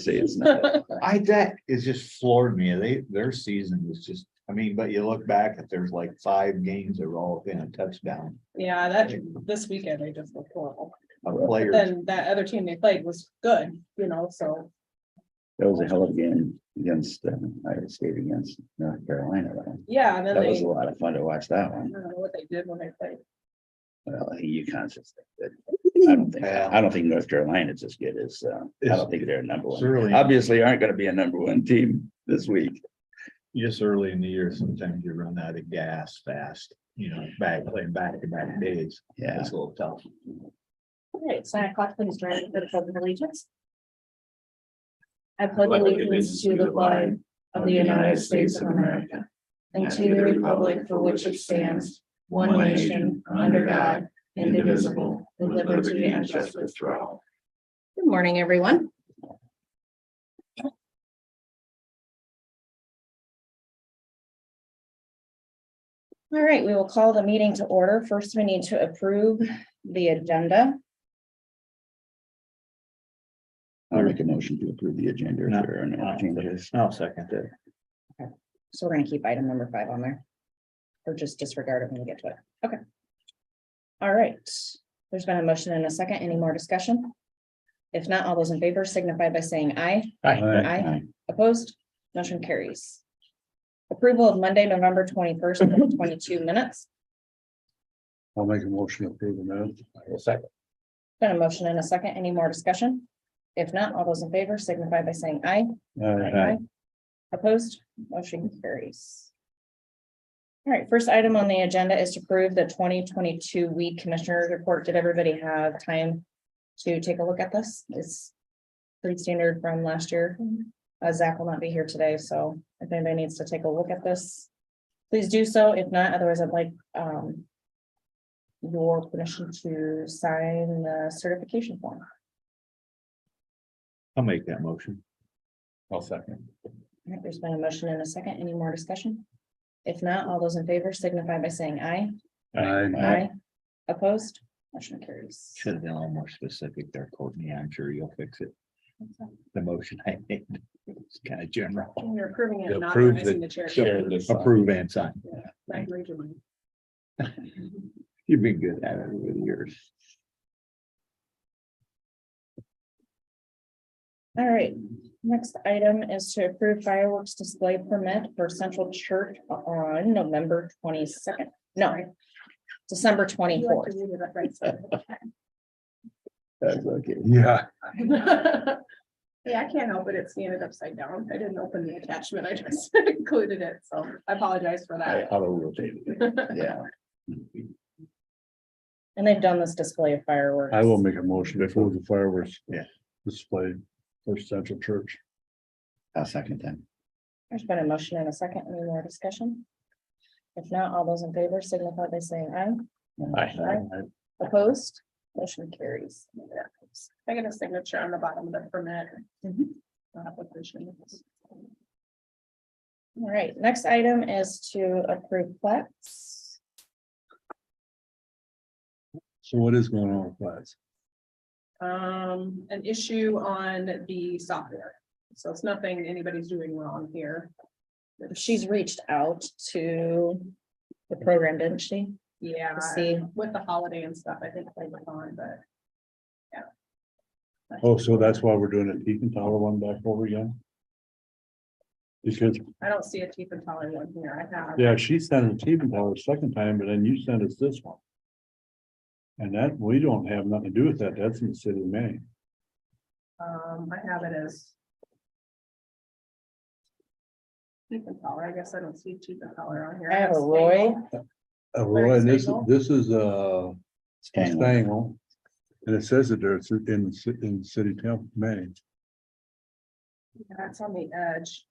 Say it's not. That is just floored me. Their season was just, I mean, but you look back at there's like 5 games that were all within a touchdown. Yeah, that this weekend they just looked horrible. Of But players. then that other team they played was good, so. That was a hell of a game against Iowa State against North Carolina. Though. Yeah, and then That was they, a lot of fun to watch that I one. don't know what they did when they played. Well, I think UConn's just good. I don't think North Carolina's as good as I don't think they're number one. Certainly. Obviously aren't going to be a number one team this week. Just early in the year, sometimes you run out of gas fast, playing back to back days. Yeah. It's a little tough. All right, it's 9 o'clock, please join for the pledge of allegiance. I pledge allegiance to the flag of the United States of America and to the republic for which it stands, one nation, under God, indivisible, with liberty and justice for all. Good morning, everyone. All right, we will call the meeting to order. First, we need to approve the agenda. I'll make a motion to approve the agenda. No. If there are no changes. I'll second it. So we're gonna keep item number 5 on there. Or just disregard it when we get to it. Okay. All right, there's been a motion and a second. Any more discussion? If not, all those in favor signify by saying aye. Aye. Opposed? Motion carries. Approval of Monday, November 21st, 2022 minutes. I'll make a motion to approve the minutes. Second. Been a motion and a second. Any more discussion? If not, all those in favor signify by saying aye. Aye. Opposed? Motion carries. All right, first item on the agenda is to approve the 2022 weed commissioners report. Did everybody have time to take a look at this? It's pretty standard from last year. Zach will not be here today, so if anybody needs to take a look at this, please do so. If not, otherwise I'd like your permission to sign the certification form. I'll make that motion. I'll second. All right, there's been a motion and a second. Any more discussion? If not, all those in favor signify by saying aye. Aye. Opposed? Motion carries. Should have been a little more specific there, Courtney. I'm sure you'll fix it. The motion I made. It's kind of general. You're approving it, not Approve raising the the chair. chair this time. Approve and sign. Not raise your money. You've been good at it over the years. All right, next item is to approve fireworks display permit for Central Church on November 22nd. No, December You like 24th. to read it up right side. That's okay. Yeah. Yeah, I can't help it. It's standing upside down. I didn't open the attachment. I just included it, so I apologize for that. I'll rotate it. Yeah. And they've done this display of fireworks. I will make a motion to approve the fireworks. Yeah. Display for Central Church. I'll second that. There's been a motion and a second. Any more discussion? If not, all those in favor signify by saying aye. Aye. Opposed? Motion carries. I get a signature on the bottom of the permit. Mhm. Application. All right, next item is to approve plats. So what is going on with that? An issue on the software. So it's nothing anybody's doing wrong here. She's reached out to the program, didn't she? Yeah, To see. with the holiday and stuff, I think they went on, but. Yeah. Oh, so that's why we're doing a Teton Tower one back over again? Because, I don't see a teeth and taller one here. I have. yeah, she sent a Teton Tower second time, but then you sent us this one. And that, we don't have nothing to do with that. That's in the city of Maine. I have it as. Teeth and taller. I guess I don't see teeth and taller on here. I have a Roy. Roy, and Stengel? this is Stangl. Stangl. And it says it there, it's in the city of Maine. That's on the edge.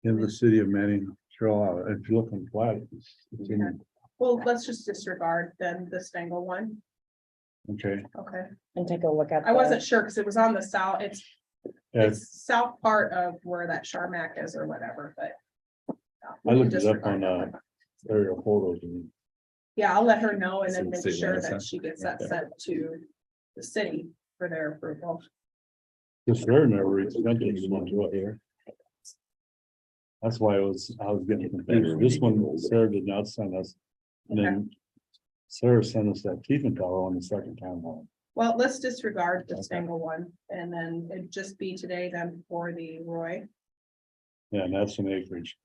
In the city of Manning, Carroll, if you look on flat, it's in, Well, let's just disregard then the Stengel one. okay. Okay. And take a look at. I wasn't sure because it was on the south. Yes. It's south part of where that Charmac is or whatever, but. I looked it up Disregard on that. aerial photos and Yeah, I'll let her know and then So make city sure limits, huh? that she gets that Okay. sent to the city for their approval. Just there never extended this one to it here. That's why I was getting confused. This one, Sarah did not send us. And then Sarah sent us that Tiefenthaler on the second time on. Well, let's disregard the Stangle one, and then it'd just be today then for the Roy. Yeah, and that's an acreage.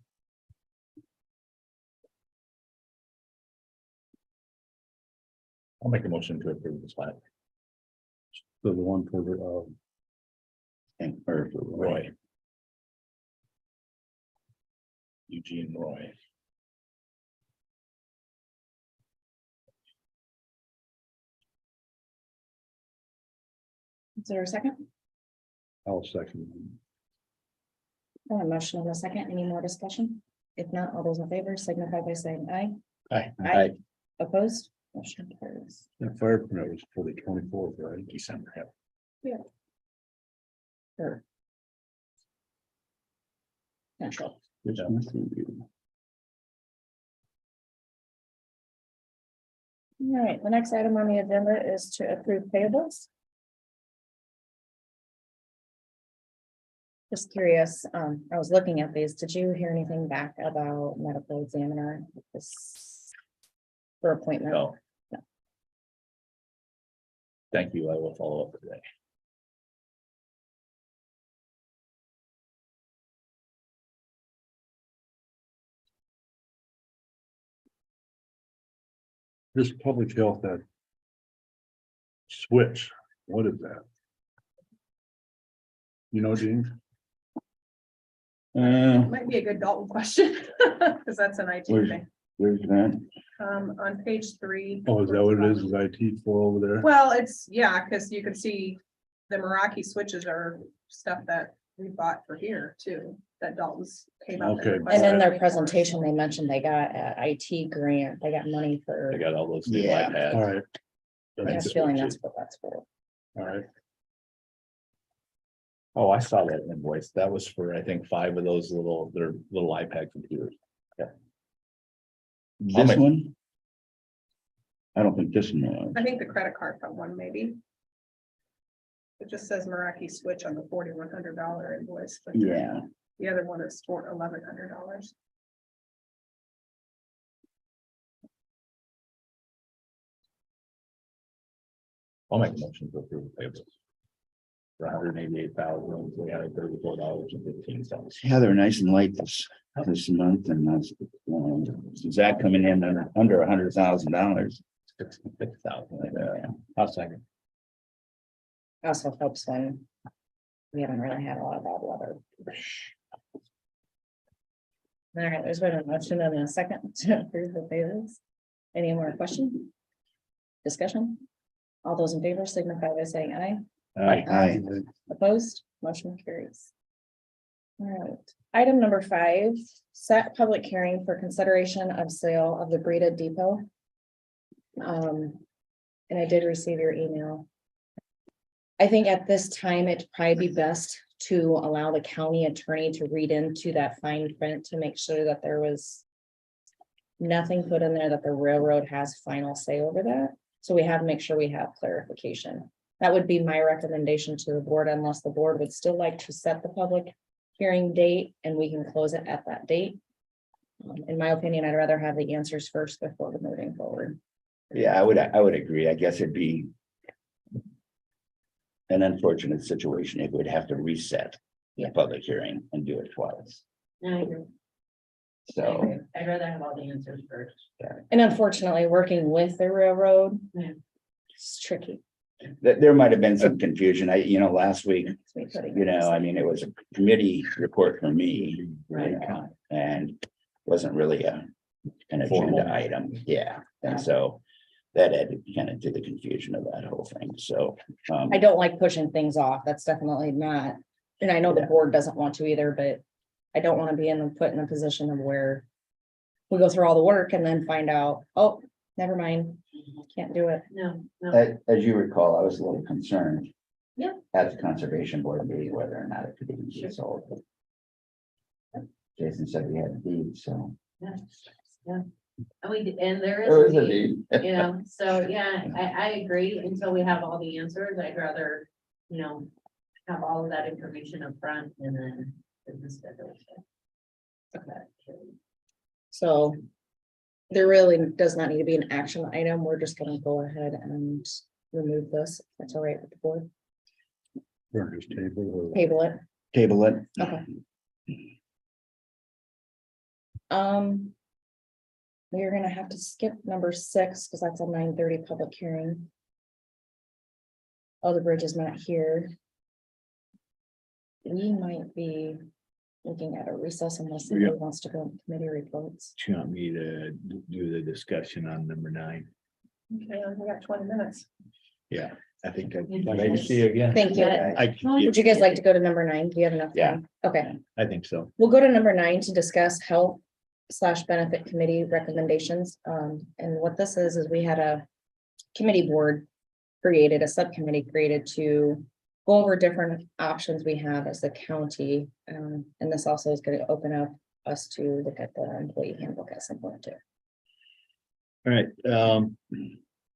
I'll make a motion to approve this plat. So the one for the, And or for Roy. Eugene Roy. Is there a second? I'll second. A motion and a second. Any more discussion? If not, all those in favor signify by saying aye. Aye. Aye. Opposed? Motion carries. That fire permit was for the 24th, right? December. Sure. Central. All right, the next item on the agenda is to approve payables. Just curious, I was looking at these. Did you hear anything back about medical examiner? This for appointment? No. No. Thank you. I will follow up today. This public health, that switch, what is that? You know, Gene? Might be a good Dalton question, because that's an IT Where's- thing. Where's that? On page 3. Oh, is that what it is IT for over there? Well, it's, yeah, because you can see the Meraki switches are stuff that we bought for here too, that Dalton's came up. Okay. And in their presentation, they mentioned they got an IT grant. They got money for. I got all those new Yeah. iPads. All right. I have a feeling that's what that's for. All right. Oh, I saw that invoice. That was for, I think, 5 of those their little iPad computers. I'll This make- one? I don't think this one. I think the credit card from one maybe. It just says Meraki switch on the $4,100 invoice, but Yeah, the other one is for $1,100. I'll make a motion to approve the payables. For $188,334.15. yeah, they're nice and light this month, and that's Zach coming in under $100,000. 66,000. I'll second. Also helps when we haven't really had a lot of bad weather. All right, there's been a motion and a second to approve the payables. Any more questions? Discussion? All those in favor signify by saying aye. Aye. Opposed? Motion carries. All right, item number 5, set public hearing for consideration of sale of the Breda Depot. And I did receive your email. I think at this time, it'd probably be best to allow the county attorney to read into that fine print to make sure that there was nothing put in there that the railroad has final say over that. So we have to make sure we have clarification. That would be my recommendation to the board, unless the board would still like to set the public hearing date and we can close it at that date. In my opinion, I'd rather have the answers first before we're moving forward. Yeah, I would agree. I guess it'd be an unfortunate situation if we'd have to reset the Yeah. public hearing and do it twice. I agree. So, I'd rather have all the answers first. And unfortunately, working with the railroad, Yeah. it's tricky. there might have been some confusion. Last week, It's me putting- I mean, it was a committee report for me. Right. And wasn't really an Formal. agenda item. Yeah, and so that added kind of to the confusion of that whole thing. So. I don't like pushing things off. That's definitely not, and I know the Yeah. board doesn't want to either, but I don't want to be put in a position of where we go through all the work and then find out, oh, never mind, can't do it. No, no. As you recall, I was a little concerned. Yeah. At the conservation board meeting, whether or not it could even be sold. Jason said we had a deed, so. Yeah. And there There is is a a need, deed. so, yeah, I agree, until we have all the answers, I'd rather, have all of that information up front and then business schedule. So there really does not need to be an action item. We're just gonna go ahead and remove this. That's all right with the board. Or just table. Table it. Table it. Okay. We're gonna have to skip number 6 because that's a 9:30 public hearing. Oh, the bridge is not here. We might be looking at a recess unless somebody wants to go into committee reports. Do you want me to do the discussion on number 9? Okay, we got 20 minutes. Yeah, I think I. Nice to see you again. Thank you. Would you guys like to go to number 9? Do you have enough time? Okay, I think so. we'll go to number 9 to discuss health/benefit committee recommendations. And what this is we had a committee board created, a subcommittee created to go over different options we have as the county. And this also is going to open up us to look at the employee handbook at some point too. All right,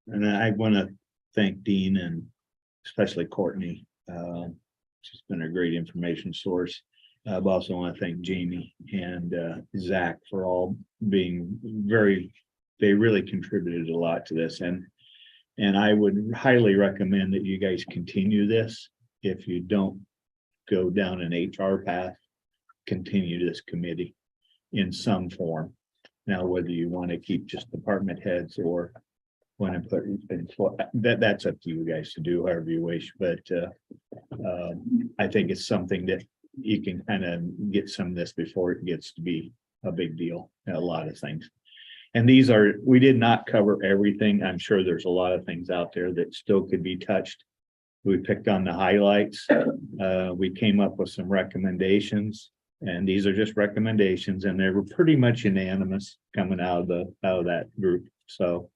and I want to thank Dean and especially Courtney. She's been a great information source. I also want to thank Jamie and Zach for all being they really contributed a lot to this. And I would highly recommend that you guys continue this. If you don't go down an HR path, continue this committee in some form. Now, whether you want to keep just department heads or want to put that's up to you guys to do however you wish, but I think it's something that you can kind of get some of this before it gets to be a big deal, a lot of things. And we did not cover everything. I'm sure there's a lot of things out there that still could be touched. We picked on the highlights. We came up with some recommendations, and these are just recommendations, and they were pretty much unanimous coming out of that group. So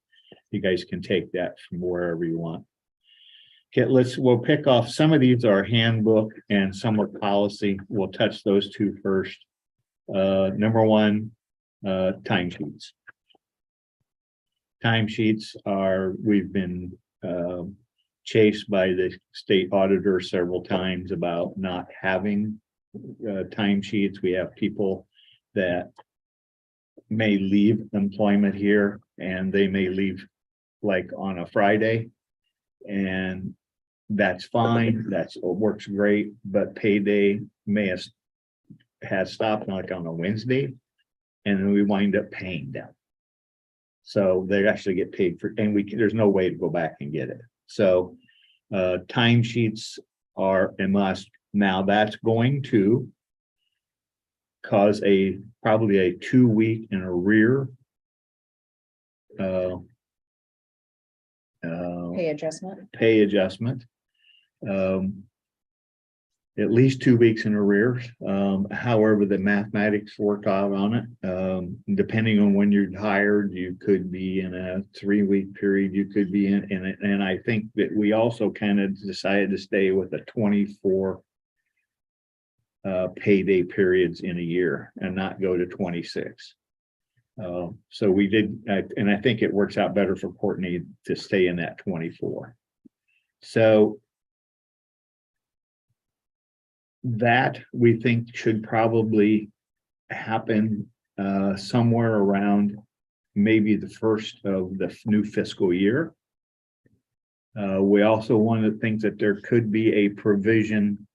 you guys can take that from wherever you want. Okay, we'll pick off some of these are handbook and some are policy. We'll touch those two first. Number 1, timesheets. Timesheets we've been chased by the state auditor several times about not having timesheets. We have people that may leave employment here and they may leave like on a Friday. And that's fine. Works great, but payday may has stopped like on a Wednesday. And then we wind up paying them. So they actually get paid for, and there's no way to go back and get it. So timesheets are a must. Now that's going to cause probably a 2-week in arrear pay adjustment. At least 2 weeks in arrears. However, the mathematics work out on it. Depending on when you're hired, you could be in a 3-week period. You could be in it. And I think that we also kind of decided to stay with a 24 payday periods in a year and not go to 26. So we did, and I think it works out better for Courtney to stay in that 24. So that we think should probably happen somewhere around maybe the first of the new fiscal year. We also want to think that there could be a provision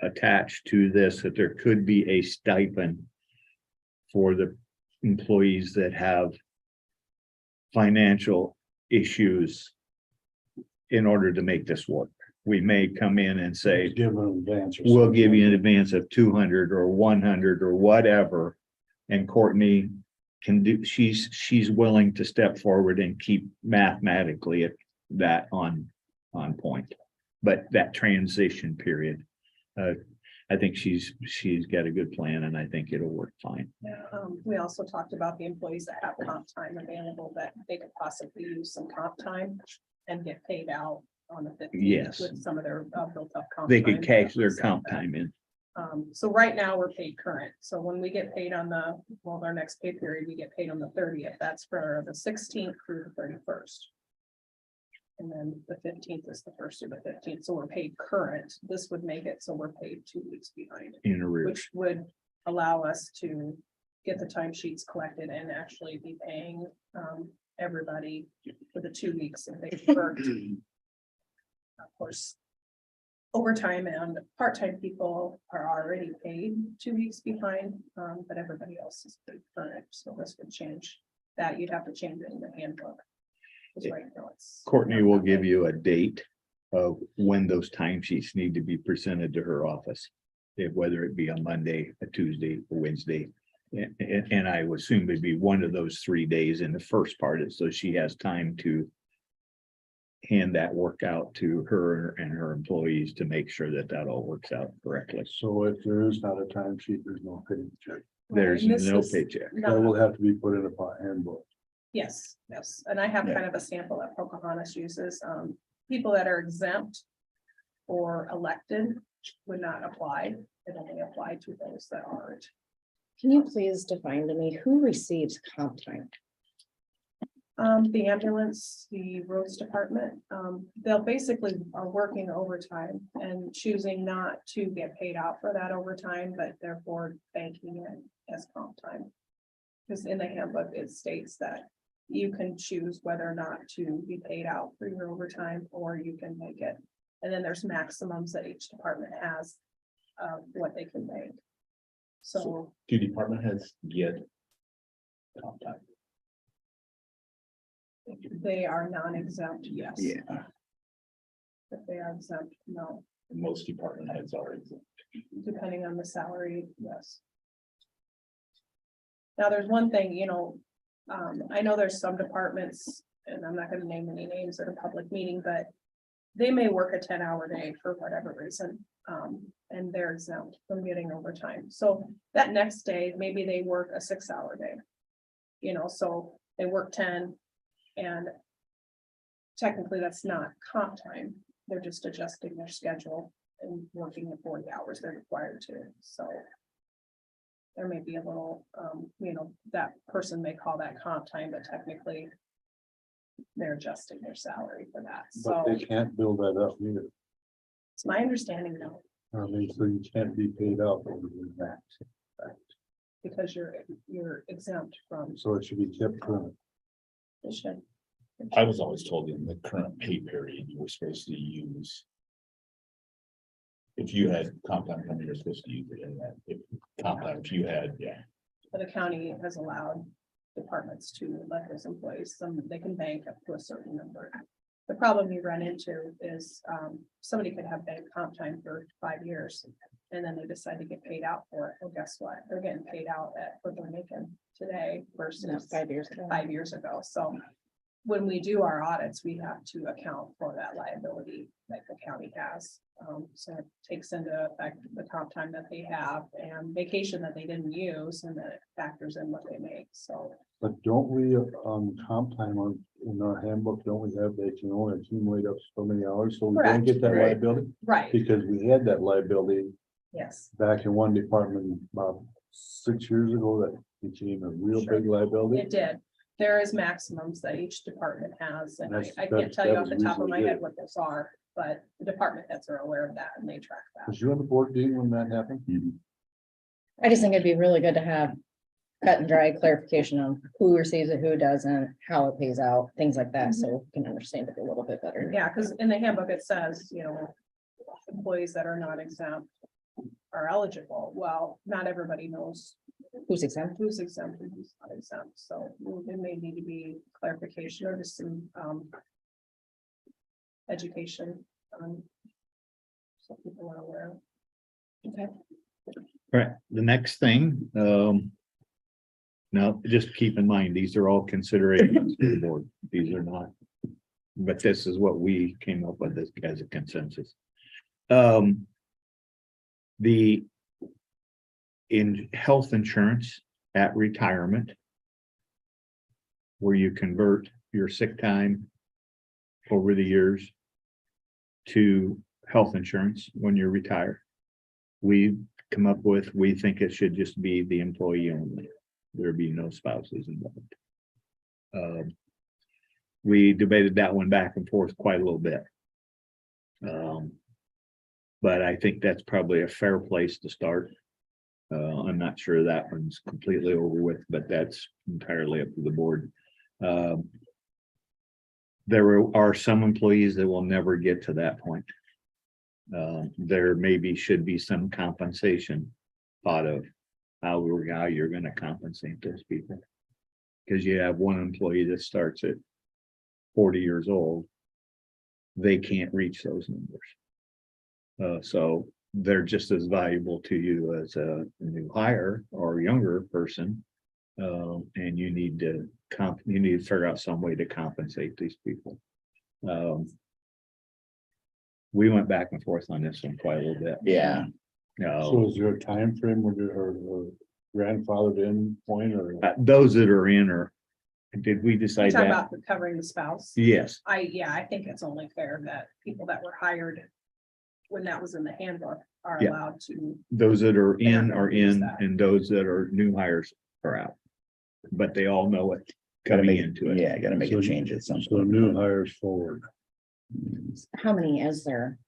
attached to this, that there could be a stipend for the employees that have financial issues in order to make this work. We may come in and say, Give an advance. we'll give you an advance of 200 or 100 or whatever. And Courtney can do, she's willing to step forward and keep mathematically that on point. But that transition period, I think she's got a good plan and I think it'll work fine. Yeah, we also talked about the employees that have comp time available, that they could possibly use some comp time and get paid out on the 15th. Yes. With some of their built up comp. They could time. cash their comp time in. So right now we're paid current. So when we get paid on our next pay period, we get paid on the 30th. That's for the 16th through the 31st. And then the 15th is the first of the 15th, so we're paid current. This would make it so we're paid 2 weeks behind, In arrears. which would allow us to get the timesheets collected and actually be paying everybody for the 2 weeks that they worked. Of course, overtime and part-time people are already paid 2 weeks behind, but everybody else is paid current, so this would change that. You'd have to change it in the handbook. 'Cause right now it's- Courtney will give you a date of when those timesheets need to be presented to her office. Whether it be a Monday, a Tuesday, a Wednesday. And I would assume it'd be one of those 3 days in the first part, so she has time to hand that work out to her and her employees to make sure that that all works out correctly. So if there is not a time sheet, there's no paycheck. There's And this no is paycheck. That not- will have to be put in a handbook. Yes, yes, and I have Yeah. kind of a sample that Pocahontas uses, people that are exempt or elected would not apply. It only applied to those that aren't. Can you please define to me who receives comp time? The ambulance, the roads department, they'll basically are working overtime and choosing not to get paid out for that overtime, but therefore banking it as comp time. Because in the handbook, it states that you can choose whether or not to be paid out for your overtime, or you can make it. And then there's maximums that each department has of what they can make. So Do department heads get comp time? they are non-exempt, yes. Yeah. If they are exempt, no, Most department heads are exempt. depending on the salary, yes. Now, there's one thing, I know there's some departments, and I'm not gonna name any names at a public meeting, but they may work a 10-hour day for whatever reason, and they're exempt from getting overtime. So that next day, maybe they work a 6-hour day. So they work 10, and technically that's not comp time. They're just adjusting their schedule and working the 40 hours they're required to, so. There may be a little, that person may call that comp time, but technically. They're adjusting their salary for that, But so they can't build that up either. it's my understanding though, I mean, so you can't be paid out over that. because you're exempt from. So it should be kept current. It should. I was always told in the current pay period, you were supposed to use. If you had comp time coming, you're supposed to use it in that, if you had, yeah. But the county has allowed departments to let those employees, they can bank up to a certain number. The problem you run into is, somebody could have bank comp time for 5 years. And then they decide to get paid out for it. Well, guess what? They're getting paid out at what they're making today versus 5 years ago. 5 years ago. So when we do our audits, we have to account for that liability that the county has. So it takes into effect the comp time that they have and vacation that they didn't use, and then it factors in what they make. So But don't we, comp time in our handbook, don't we have that you only accumulate up so many hours, so we don't Correct. get that Right. liability? right, Because we had that liability yes, back in one department about 6 years ago that became a real Sure. big liability. it did. There is maximums that each department has, and I That's- can't that- tell you that off the was top of my reasonably head good. what those are, but the department heads are aware of that and they track that. Was you on the board, Dean, when that happened? I just think it'd be really good to have cut and dry clarification on who receives it, who doesn't, how it pays out, things like that, so we can understand it a little bit better. Yeah, because in the handbook, it says, employees that are not exempt are eligible. Well, not everybody knows Who's exempt? who's exempt and who's not exempt, so there may need to be clarification or just some education. So people are aware. Okay. Right, the next thing, now, just keep in mind, these are all considerations for the board, these are not. But this is what we came up with as a consensus. The. In health insurance at retirement. Where you convert your sick time. Over the years. To health insurance when you retire. We come up with, we think it should just be the employee only. There be no spouses involved. we debated that one back and forth quite a little bit. But I think that's probably a fair place to start. I'm not sure that one's completely over with, but that's entirely up to the board. There are some employees that will never get to that point. There maybe should be some compensation thought of how you're gonna compensate those people. Because you have one employee that starts at 40 years old, they can't reach those numbers. So they're just as valuable to you as a new hire or younger person. And you need to figure out some way to compensate these people. We went back and forth on this one quite a little bit. Yeah, So is there a time frame or grandfathered in point or? Those that are in, or did we You decide talk that? about covering the spouse. Yes, I think it's only fair that people that were hired when that was in the handbook are Yeah. allowed to. those that are in Fair, are use in, that. and those that are new hires are out. But they all know it gotta coming make, into it. yeah, gotta make So- a change at some So point. new hires forward. How many is there?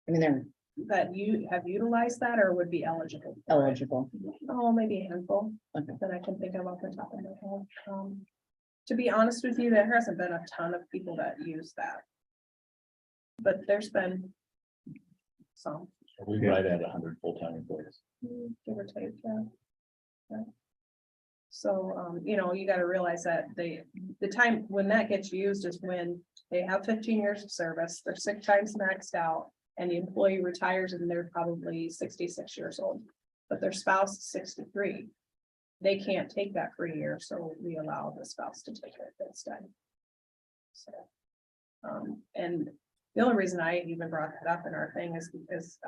I mean, they're That you have utilized that or would be eligible. for it. eligible. Oh, maybe a handful Okay. that I can think of off the top of my head. To be honest with you, there hasn't been a ton of people that use that. But there's been some, We right at 100 full-time employees. give or take, yeah. Yeah. So, you gotta realize that the time when that gets used is when they have 15 years of service, their sick time's maxed out. And the employee retires and they're probably 66 years old, but their spouse is 63. They can't take that for a year, so we allow the spouse to take it instead. So. And the only reason I even brought that up in our thing is because,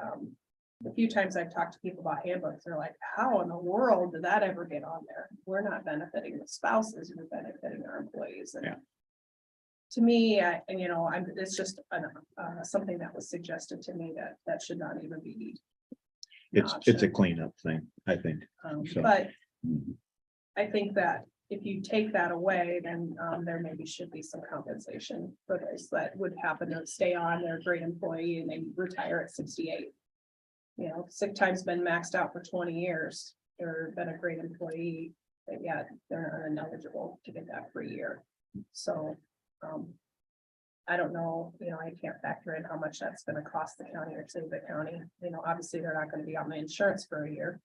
the few times I've talked to people about handbooks, they're like, how in the world did that ever get on there? We're not benefiting the spouses, we're benefiting our employees. And Yeah. to me, it's just something that was suggested to me that should not even be. an It's a option. cleanup thing, I think. So- But I think that if you take that away, then there maybe should be some compensation for those that would happen to stay on, they're a great employee and they retire at 68. Sick time's been maxed out for 20 years. They're been a great employee, but yet they're ineligible to get that for a year. So, I don't know, I can't factor in how much that's gonna cost the county or save the county. Obviously, they're not gonna be on the insurance for a year.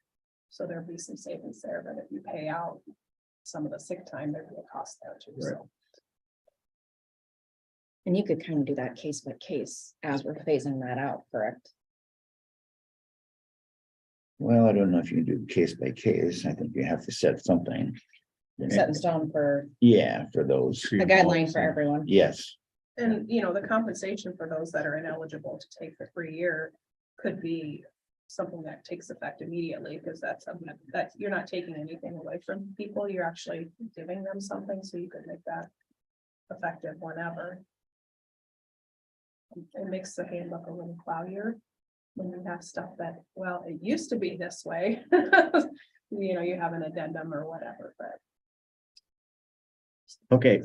So there'll be some savings there, but if you pay out some of the sick time, there'd be a cost there too, so. And you could kind of do that case by case as we're phasing that out, correct? Well, I don't know if you can do case by case. I think you have to set something. Set in stone for Yeah, for those. a guideline for everyone. Yes, And, the compensation for those that are ineligible to take the free year could be something that takes effect immediately, because that's something that you're not taking anything away from people, you're actually giving them something, so you could make that effective whenever. It makes the handbook a little cloudier when you have stuff that, well, it used to be this way. You have an addendum or whatever, but. Okay,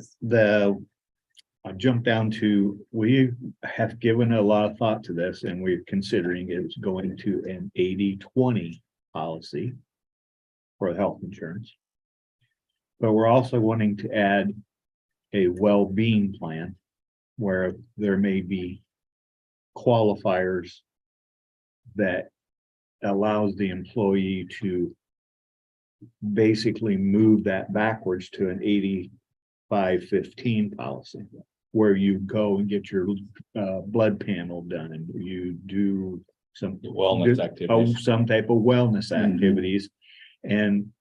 I jumped down to, we have given a lot of thought to this and we're considering it's going to an 80-20 policy for health insurance. But we're also wanting to add a well-being plan where there may be qualifiers that allows the employee to basically move that backwards to an 85-15 policy, where you go and get your blood panel done and you do some Wellness activities. some type of wellness Mhm. activities. And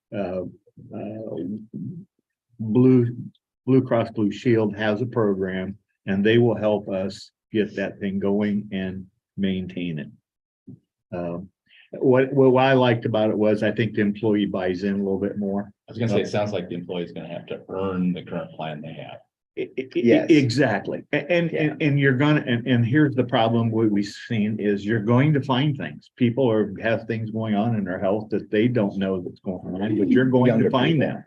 Blue Cross Blue Shield has a program and they will help us get that thing going and maintain it. What I liked about it was I think the employee buys in a little bit more. I was gonna say, it sounds like the employee's gonna have to earn the current plan they have. Yes. Exactly. And Yeah. you're gonna, and here's the problem we've seen is you're going to find things. People have things going on in their health that they don't know that's going on, but you're going Younger to find people. them.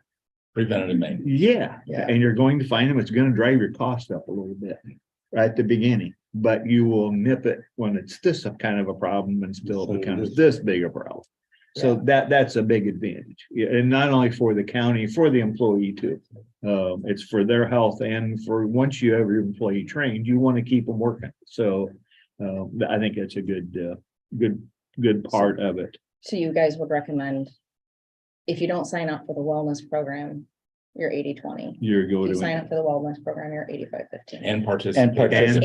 Preventative maintenance. Yeah, Yeah. and you're going to find them, it's gonna drive your cost up a little bit right at the beginning, but you will nip it when it's this kind of a problem and still So becomes this- this big a problem. So that's a big advantage. Yeah, and not only for the county, for the employee too. It's for their health and for once you have your employee trained, you want to keep them working. So I think it's a good part of it. So you guys would recommend, if you don't sign up for the wellness program, you're 80-20. You're If you going sign to. up for the wellness program, you're 85-15. And participate.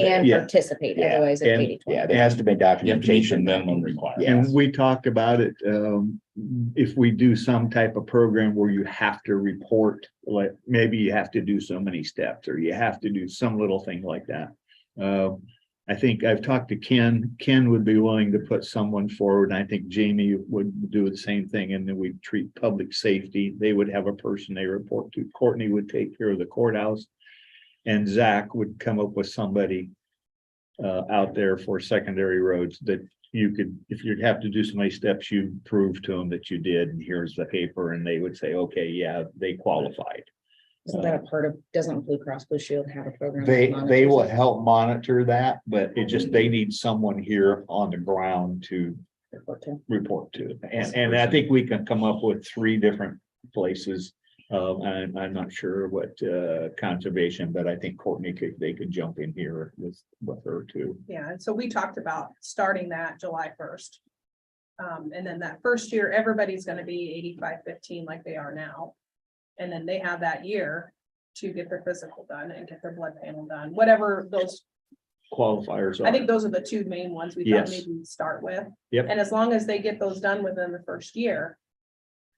And yeah. participate, Yeah, otherwise it's and- 80-20. Yeah, there has to be You have to meet the documentation. minimum requirements. And we talked about it, if we do some type of program where you have to report, like maybe you have to do so many steps or you have to do some little thing like that. I think I've talked to Ken would be willing to put someone forward. And I think Jamie would do the same thing. And then we treat public safety. They would have a person they report to. Courtney would take care of the courthouse. And Zach would come up with somebody out there for secondary roads that you could, if you'd have to do so many steps, you prove to them that you did, and here's the paper, and they would say, okay, yeah, they qualified. Isn't that a part of, doesn't Blue Cross Blue Shield have a program? that They monitors will it? help monitor that, but it just, they need someone here on the ground to report to. And I think we can come up with 3 different places. And I'm not sure what conservation, but I think Courtney they could jump in here with her too. Yeah, and so we talked about starting that July 1st. And then that first year, everybody's gonna be 85-15 like they are now. And then they have that year to get their physical done and get their blood panel done, whatever those, Qualifiers are. I think those are the 2 main ones we thought Yes. maybe we'd start with. Yep. And as long as they get those done within the first year,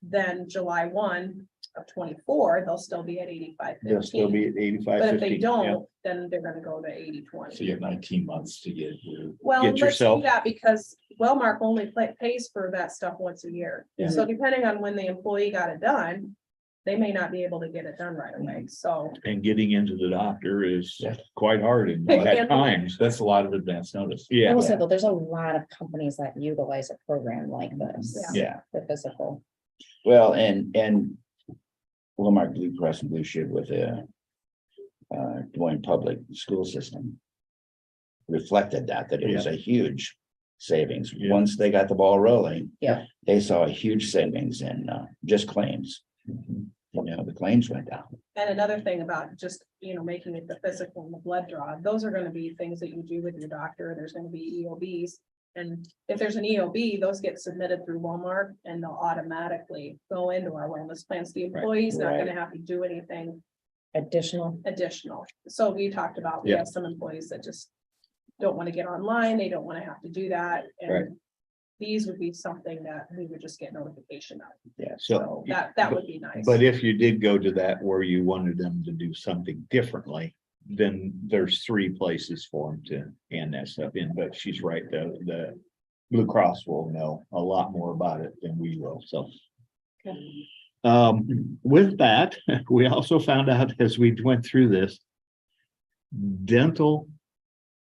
then July 1 of 24, they'll still be at 85-15. They'll still be at 85. But if they 15, don't, then they're gonna go to 80-20. So you have 19 months to get your. Well, Get let's do yourself- that because Wellmark only pays for that stuff once a year. Yeah. So depending on when the employee got it done, they may not be able to get it done right away. So And getting into the doctor is Yeah. quite hard at Yeah. times. That's a lot of advance notice. I Yeah, will say though, there's a lot of companies that utilize a program like this. yeah. For physical. Well, and Walmart Blue Cross and Blue Shield with a Des Moines public school system reflected that it was a huge savings. Yeah. Once they got the ball rolling. Yeah. They saw a huge savings in just claims. The claims went down. And another thing about just, making it the physical and the blood draw, those are gonna be things that you do with your doctor. There's gonna be EOBs. And if there's an EOB, those get submitted through Walmart and they'll automatically go into our wellness plans. The employee's not gonna have to do anything Additional. additional. So we talked about, we Yeah. have some employees that just don't want to get online. They don't want to have to do that. Right. And these would be something that we would just get notification of. Yeah. So that would be nice. But if you did go to that where you wanted them to do something differently, then there's 3 places for them to hand that stuff in. But she's right, the Blue Cross will know a lot more about it than we will, so. With that, we also found out as we went through this, dental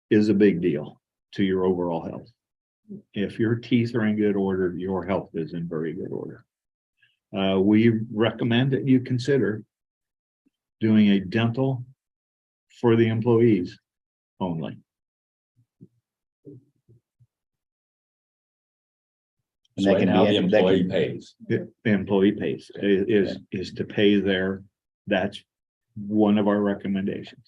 is a big deal to your overall health. If your teeth are in good order, your health is in very good order. We recommend that you consider doing a dental for the employees only. And So that right can now, be- the that employee can- pays. The employee pays is to pay that's one of our recommendations.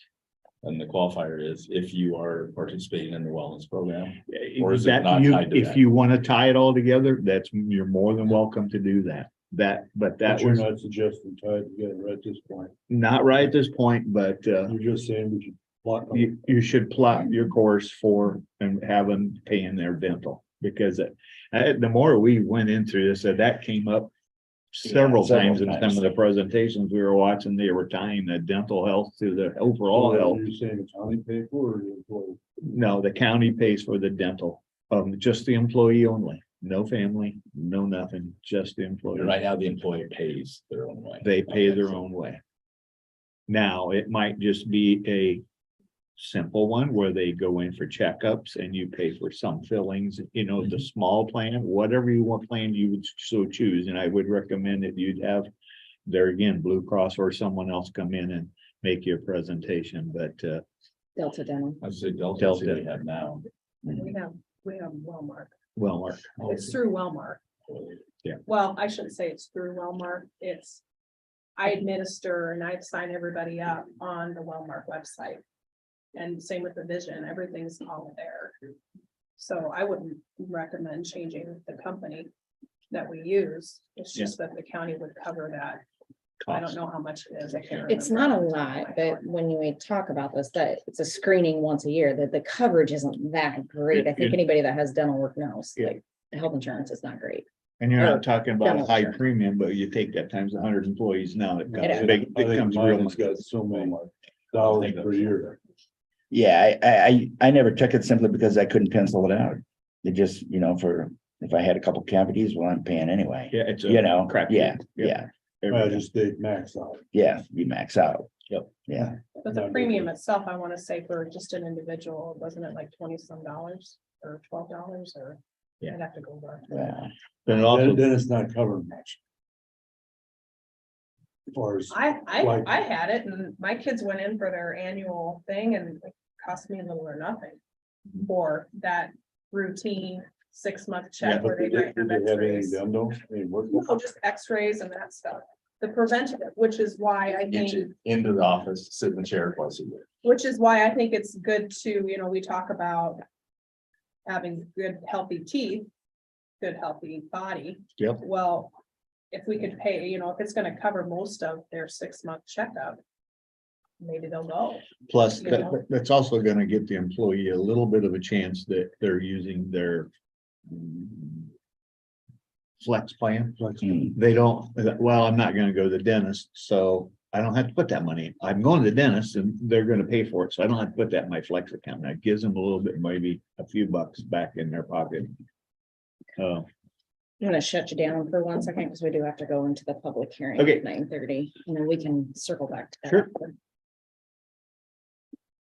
And the qualifier is if you are participating in the wellness program. Or is it That not you, tied to if that? you want to tie it all together, you're more than welcome to do that. But that But you're was not suggesting try to get it right at this point. not right at this point, but You're just saying we should block. you should plot your course for and have them paying their dental. Because the more we went into this, that came up several several times in some times. of the presentations we were watching. They were tying the dental health to the overall health. You're saying the county pay for it or the employee? No, the county pays for the dental, just the employee only, no family, no nothing, just the employee. And right now, the employee pays their own way. They pay their own way. Now, it might just be a simple one where they go in for checkups and you pay for some fillings, the small plan, whatever you want plan you would so choose. And I would recommend that you'd have there again, Blue Cross or someone else come in and make you a presentation, but, Delta Dental. I say Delta, Delta. we have now. We have Wellmark. well, Mark, It's through Wellmark. Yeah. Well, I shouldn't say it's through Wellmark. I administer and I sign everybody up on the Wellmark website. And same with the vision, everything's all there. So I wouldn't recommend changing the company that we use. It's just that the county would cover that. I don't know how much it is. I can't It's not a remember. lot, but when we talk about this, that it's a screening once a year, that the coverage isn't that great. I think anybody that has dental work knows, Yeah. like, the health insurance is not great. and you're Or not talking about a dental high insurance. premium, but you take that times 100 employees now, it It comes is. big, I it think comes mine real. has got so many dollars per year. Yeah, I never took it simply because I couldn't pencil it out. It just, if I had a couple cavities, well, I'm paying anyway, Yeah, it's a crap. yeah, Yeah. I just stayed max out. yeah, you max out. Yep. Yeah, But the premium itself, I want to say for just an individual, wasn't it like 20 some dollars or $12 or? Yeah. I'd have to go back. yeah. Then it also, Then it's not covered much. As far as, I had it and my kids went in for their annual thing and it cost me little or nothing. For that routine 6-month check where they did might have they have anything x-rays. done though? Any work? No, just x-rays and that stuff. The preventative, which is why I Get think, you into the office, sit in the chair twice a year. it's good to, we talk about having good, healthy teeth, good, healthy body. Yep. Well, if we could pay, if it's gonna cover most of their 6-month checkup, maybe they'll go. plus, you know. that's also gonna get the employee a little bit of a chance that they're using their flex plan. Hmm. They don't, well, I'm not gonna go to the dentist, so I don't have to put that money. I'm going to the dentist and they're gonna pay for it, so I don't have to put that in my flex account. That gives them a little bit, maybe a few bucks back in their pocket. I'm gonna shut you down for 1 second because we do have to go into the public hearing Okay. at 9:30, and then we can circle back to that. Sure.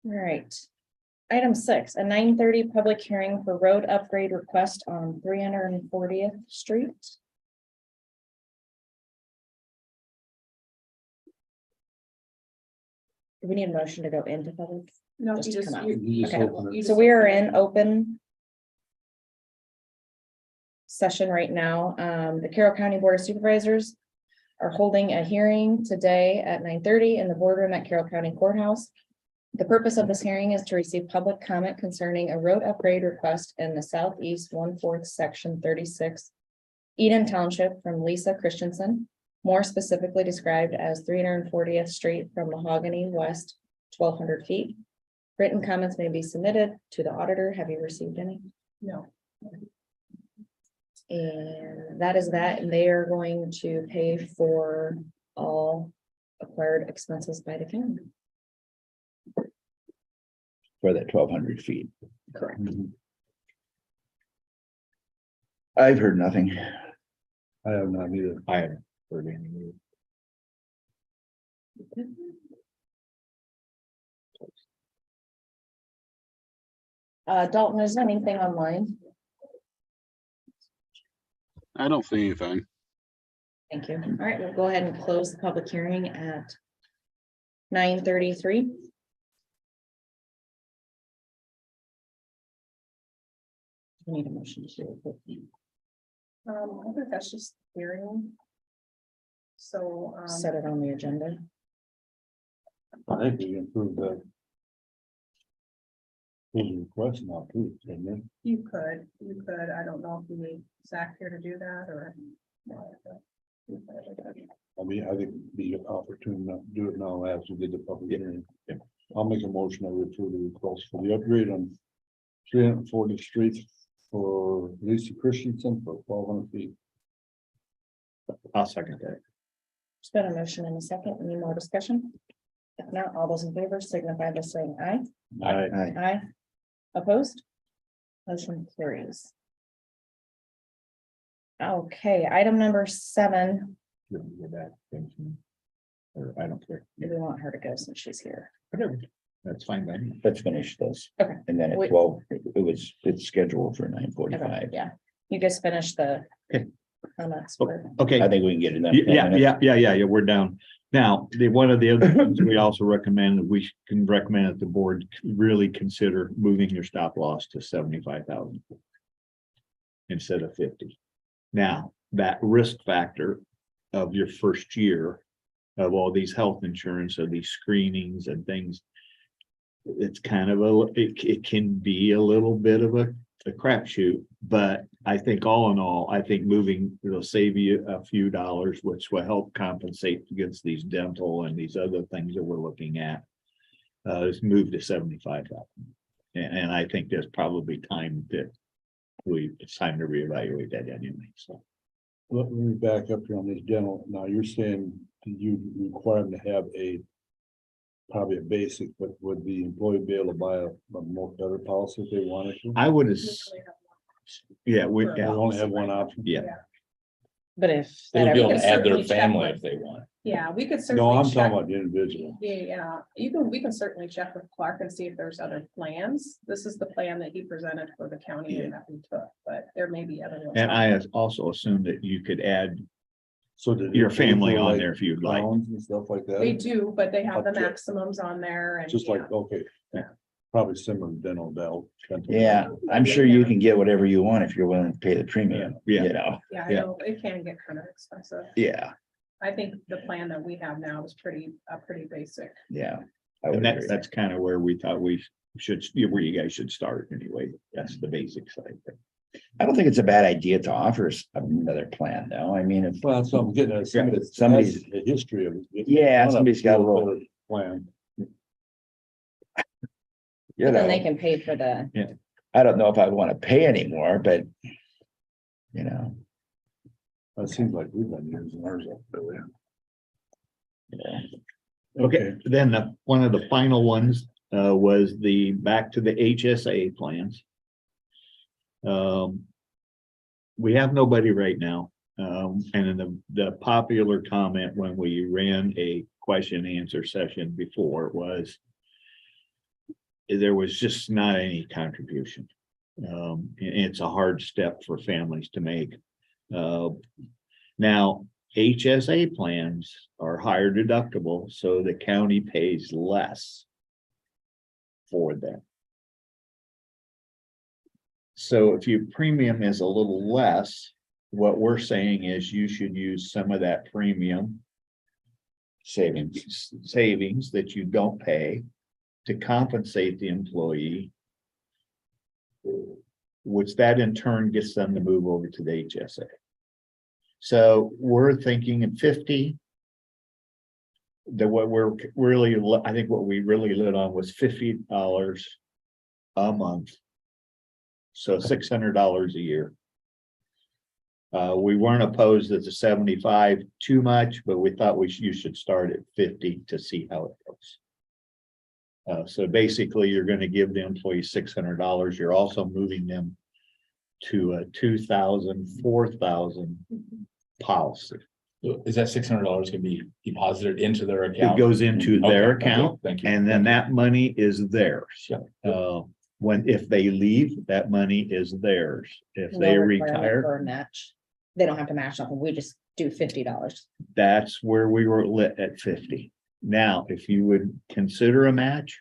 All right. Item 6, a 9:30 public hearing for road upgrade request on 340th Street. Do we need a motion to go into public? No, Just you to just, come out. You just Okay. open it. So we are in open session right now. The Carroll County Board of Supervisors are holding a hearing today at 9:30 in the boardroom at Carroll County Courthouse. The purpose of this hearing is to receive public comment concerning a road upgrade request in the southeast 1/4 section 36 Eden Township from Lisa Christensen, more specifically described as 340th Street from Mahogany West, 1,200 feet. Written comments may be submitted to the auditor. Have you received any? no, And that is that, and they are going to pay for all acquired expenses by the county. For that 1,200 feet. Correct. I've heard nothing. I have not either. I haven't heard any. Dalton, is there anything online? I don't see anything. Thank you. All right, we'll go ahead and close the public hearing at 9:33. We need a motion to. I think that's just hearing. So, Set it on the agenda. I think we improved the. His request now too, didn't it? you could, I don't know if you need Zach here to do that or. I mean, I think it'd be opportune to do it now as we did the public hearing. I'll make a motion to approve the request for the upgrade on 340th Street for Lisa Christensen for 1,200 feet. I'll second that. There's been a motion in a second. Any more discussion? If not, all those in favor signify by saying aye. Aye. Aye. Opposed? Motion carries. Okay, item number 7. You want to go back, thank you. Or I don't care. We want her to go since she's here. Whatever. That's fine by me. Let's finish this. Okay. And then at Wait. 12, it's scheduled for Okay, 9:45. yeah, you guys finish the. Okay. on that square. Okay. I think we can get enough. Yeah, we're down. Now, one of the other things we also recommend that we can recommend that the board really consider moving your stop loss to 75,000 instead of 50. Now, that risk factor of your first year of all these health insurance, of these screenings and things, it's kind of it can be a little bit of a crapshoot, but I think all in all, I think moving, it'll save you a few dollars, which will help compensate against these dental and these other things that we're looking at. Is move to 75,000. And I think there's probably time that it's time to reevaluate that anyway, so. Let me back up here on this dental. Now, you're saying you require them to have probably a basic, but would the employee be able to buy a more better policy if they wanted to? I would have, yeah, We only have one option. yeah. But if. They would be able can to add their certainly check family with- if they want. Yeah, we could No, certainly I'm check. talking about the individual. Yeah, we can certainly check with Clark and see if there's other plans. This is the plan that he presented for the county and that we took, but there may be other ones. And I also assumed that you could add So did your they pay family for, on like, there if you'd like. clowns and stuff like They that? do, but they have the Okay. maximums on there and. Just like, yeah. okay, Yeah. probably similar to dental. Yeah, I'm sure you can get whatever you want if you're willing to pay the premium, Yeah. you know, Yeah, I Yeah. know, it can get kind of expensive. yeah, I think the plan that we have now is pretty basic. yeah. I would And agree. that's kind of where we thought we should, where you guys should start anyway. That's the basic side. I don't think it's a bad idea to offer another plan, though. I mean, if, Well, that's what I'm getting at. Somebody that somebody's- has a history of. Yeah, somebody's got a little- Plan. you But then they know, can pay for the, I don't know if I want to pay anymore, but you know, It seems like we've been using ours up there. yeah. Okay, then one of the final ones was the back to the HSA plans. We have nobody right now. And then the popular comment when we ran a question and answer session before was there was just not any contribution. And it's a hard step for families to make. Now, HSA plans are higher deductible, so the county pays less for them. So if your premium is a little less, what we're saying is you should use some of that premium savings that you don't pay to compensate the employee, which that in turn gets them to move over to the HSA. So we're thinking at 50. That what we're really, I think what we really lit on was $50 a month. So $600 a year. We weren't opposed at the 75 too much, but we thought you should start at 50 to see how it goes. So basically, you're going to give the employee $600. You're also moving them to a 2,000, 4,000 policy. Is that $600 gonna be deposited into their It account? goes into their Okay, account, thank you. and then that money is theirs. Yeah. If they leave, that money is theirs. If no they requirement retire, for a match. They don't have to match something. We just do $50. that's where we were lit at 50. Now, if you would consider a match,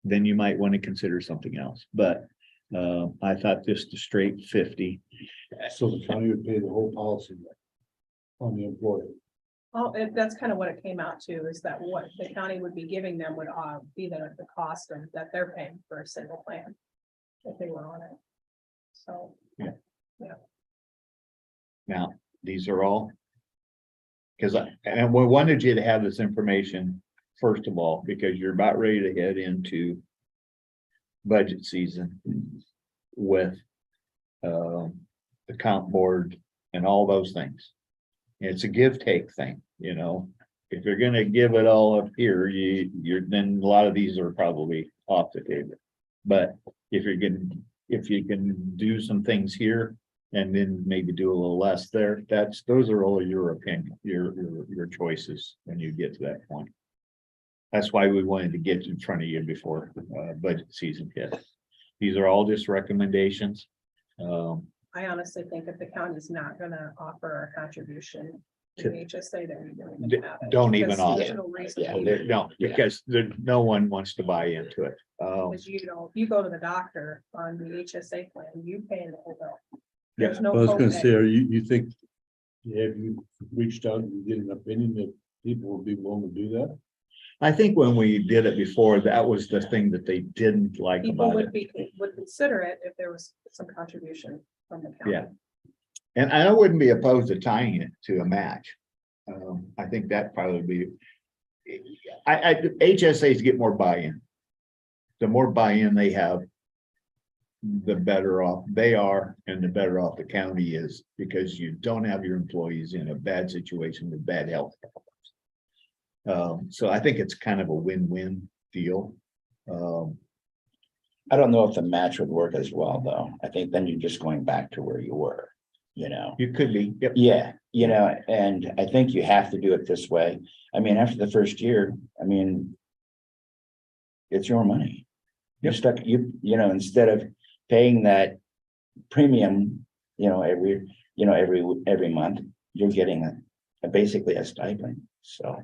then you might want to consider something else, but I thought just a straight 50. So the county would pay the whole policy on the employee. Oh, that's kind of what it came out to, is that what the county would be giving them would be the cost of that they're paying for a single plan. If they were on it. So. Now, these are all. Because we wanted you to have this information, first of all, because you're about ready to head into budget season with the comp board and all those things. It's a give take thing, you know. If you're gonna give it all up here, then a lot of these are probably off the table. But if you can do some things here and then maybe do a little less there, those are all your opinion, your choices when you get to that point. That's why we wanted to get in front of you before budget season hit. These are all just recommendations. I I honestly think if the county's not gonna offer a contribution to the HSA, then we don't even have it. Don't even Because offer there's it. no reason Yeah, to there- No, Yeah. because there, no one wants to buy into it. Because you know, if you go to the doctor on the HSA plan, you pay the whole bill. Yeah, There's no I was gonna copay. say, you think, have you reached out and get an opinion that people will be willing to do that? I think when we did it before, that was the thing that they didn't like People about would it. be, would consider it if there was some contribution from the county. Yeah. And I wouldn't be opposed to tying it to a match. I think that probably be. HSAs get more buy-in. The more buy-in they have, the better off they are and the better off the county is, because you don't have your employees in a bad situation with bad health. So I think it's kind of a win-win deal. I don't know if the match would work as well, though. I think then you're just going back to where you were, you know? You could be, yep. Yeah, you know, and I think you have to do it this way. I mean, after the first year, I mean, it's your money. You're stuck, you know, instead of paying that premium, you know, every month, you're getting basically a stipend, so.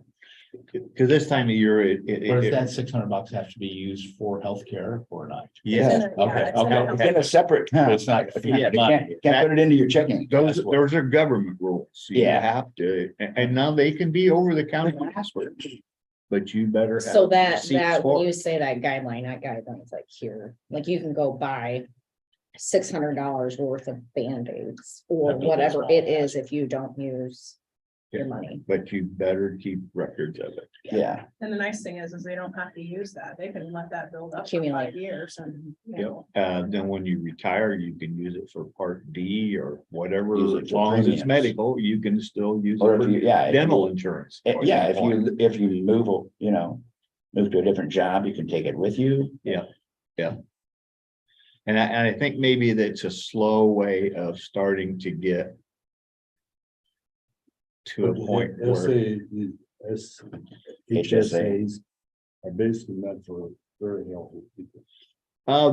Because this time of year, But if that $600 have to be used for healthcare or not? yeah, It's in a- yeah, Okay, it's in a- okay. It's in a separate But account. it's not. You Yeah, can't put it into your checking. those are government rules. So you Yeah. have to, and now they can be over the counter passwords. But you better. have So that, receipts when for it. you say that guideline, not guidelines like here, like you can go buy $600 worth of Band-Aids or That'd be whatever small, it is if you don't use your money. But you better keep records of it. Yeah, And the nice thing is they don't have to use that. They can let that build up for Accumulate. 5 years and, you Yep. know. Then when you retire, you can use it for Part D or whatever, Use it as for long as it's premiums. medical, you can still use it or if for you, yeah. if you- dental insurance. Yeah, if you move, you know, move to a different job, you can take it with you. And I think maybe that's a slow way of starting to get to a point where, HSAs are basically meant for very healthy people.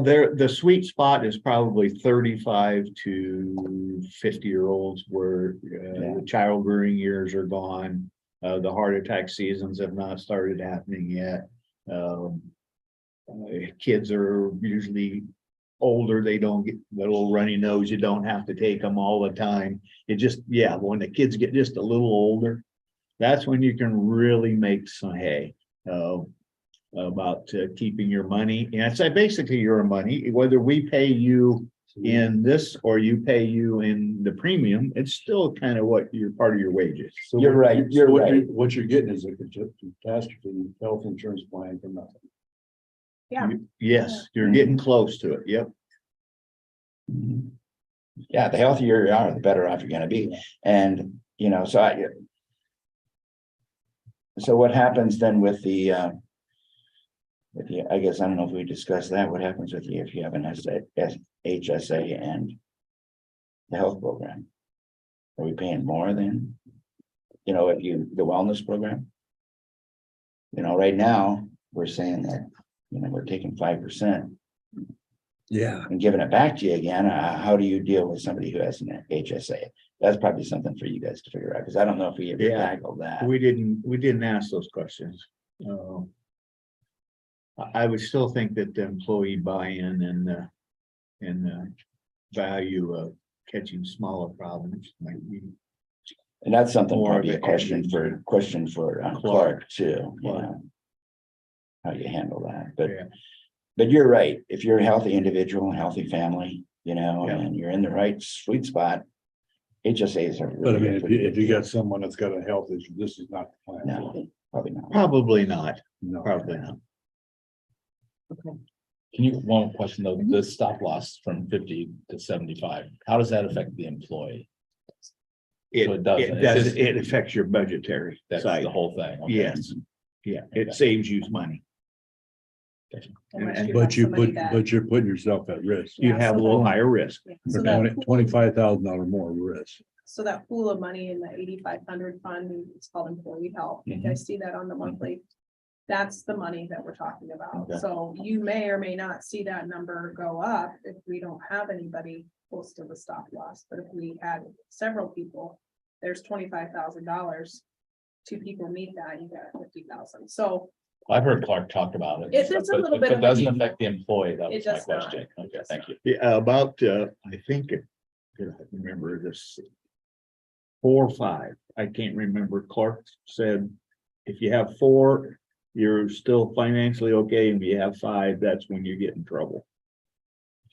the sweet spot is probably 35 to 50-year-olds where the child rearing years are gone. The heart attack seasons have not started happening yet. Kids are usually older, they don't get the little runny nose, you don't have to take them all the time. It just, yeah, when the kids get just a little older, that's when you can really make some hay. About keeping your money, and it's basically your money, whether we pay you in this or you pay you in the premium, it's still kind of what you're part of your wages. So You're right, you're so what right. What you're getting is a catastrophe health insurance plan for nothing. Yeah. Yes, you're getting close to it, yep. Mhm. Yeah, the healthier you are, the better off you're gonna be. And, you know, so what happens then with the, I guess, I don't know if we discussed that, what happens with you if you have an HSA and the health program? Are we paying more than, you know, the wellness program? You know, right now, we're saying that, you know, we're taking 5%. Yeah. And giving it back to you again. How do you deal with somebody who has an HSA? That's probably something for you guys to figure out, because I don't know if we ever Yeah. tackled that. We didn't ask those questions. I would still think that the employee buy-in and the value of catching smaller problems might be. And that's something More probably of a it. question for Clark too, you know. How you handle that, Yeah. but you're right. If you're a healthy individual, healthy family, you know, Yeah. and you're in the right sweet spot. HSAs are. But I really mean, a if pretty you, good if you deal. got someone that's got a health issue, this is not the plan. No, probably not. Probably not, No. probably not. Can you, one question though, the stop loss from 50 to 75, how does that affect the employee? It, So it doesn't. it does, it affects your budgetary That's side. the whole thing. Okay. Yes, yeah, it Okay. saves you money. Unless And- you But have you somebody put, that- but you're putting yourself at risk. You Yeah, have a so little that- higher risk. Yeah, For So that pool- $25,000 more risk. so that pool of money in the 8,500 fund, it's called employee health. You guys see that on the monthly. That's the money that we're talking about. Okay. So you may or may not see that number go up if we don't have anybody close to the stop loss, but if we had several people, there's $25,000. 2 people meet that, you got 50,000, so I've heard Clark talk about it. It's a but- little but bit of a- doesn't affect the employee. That It was my does not. question. Okay, thank you. Yeah, about, I think, I remember this. 4 or 5, I can't remember. Clark said, if you have 4, you're still financially okay, and if you have 5, that's when you get in trouble.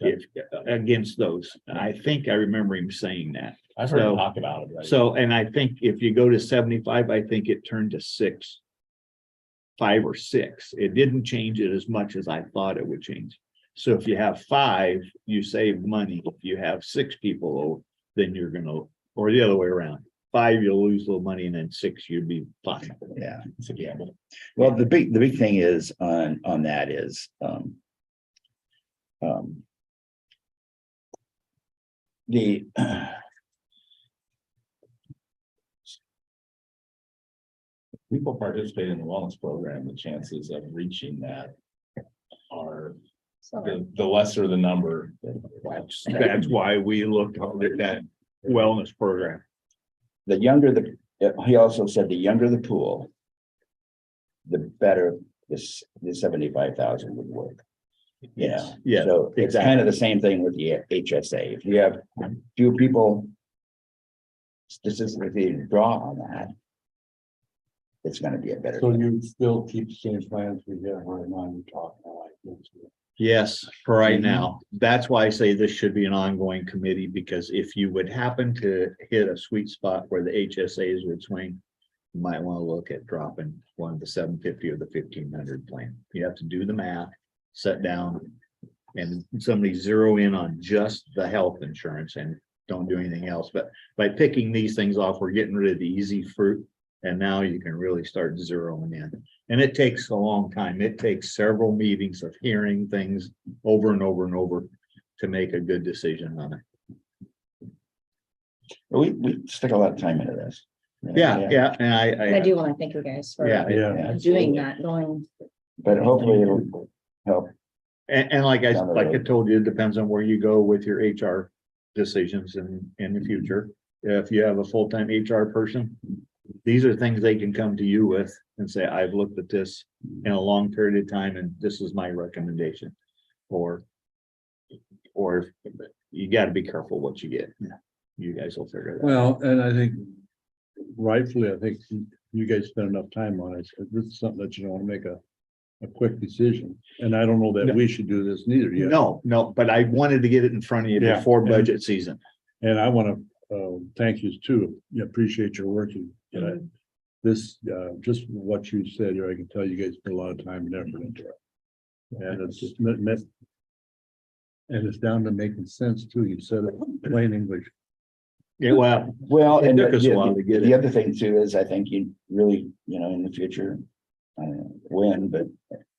If, against those, I think I remember him saying that. I've heard So- him talk about it. Right? So, and I think if you go to 75, I think it turned to 6. 5 or 6. It didn't change it as much as I thought it would change. So if you have 5, you save money. If you have 6 people, then you're gonna, or the other way around. 5, you'll lose a little money, and then 6, you'd be fine. Yeah. It's a gamble. Well, the big thing is on that is, the People participate in the wellness program, the chances of reaching that are the lesser the number. That's why we looked at that wellness program. the younger he also said the younger the pool, the better the 75,000 would work. You know, Yeah, so it's kind of the same thing with the HSA. If you have few people statistically draw on that, it's gonna be a better. So you still keep the same plans we have right now, you're talking like this. Yes, for right now. That's why I say this should be an ongoing committee, because if you would happen to hit a sweet spot where the HSAs would swing, you might want to look at dropping one of the 750 or the 1,500 plan. You have to do the math, sit down, and somebody zero in on just the health insurance and don't do anything else. But by picking these things off, we're getting rid of the easy fruit. And now you can really start zeroing in. And it takes a long time. It takes several meetings of hearing things over and over and over to make a good decision on it. We stick a lot of time into this. Yeah, and I I, do want to thank you guys for yeah. Yeah. doing that, going. But hopefully it'll help. And like I, Down the like I road. told you, it depends on where you go with your HR decisions in the future. If you have a full-time HR person, these are things they can come to you with and say, I've looked at this in a long period of time and this is my recommendation. Or you gotta be careful what you get. You guys will figure it out. Well, and I think rightfully, I think you guys spend enough time on it. So this is something that you don't want to make a quick decision. And I don't know that we should do this neither yet. No, but I wanted to get it in front of you Yeah, before and- budget season. And I want to thank you too. I appreciate your working. This, just what you said here, I can tell you guys put a lot of time and effort into it. And it's just, and it's down to making sense too. You said it in plain English. Yeah, well, Well, It and took us a while to get the it. other thing too is I think you really, in the future, I don't know when, but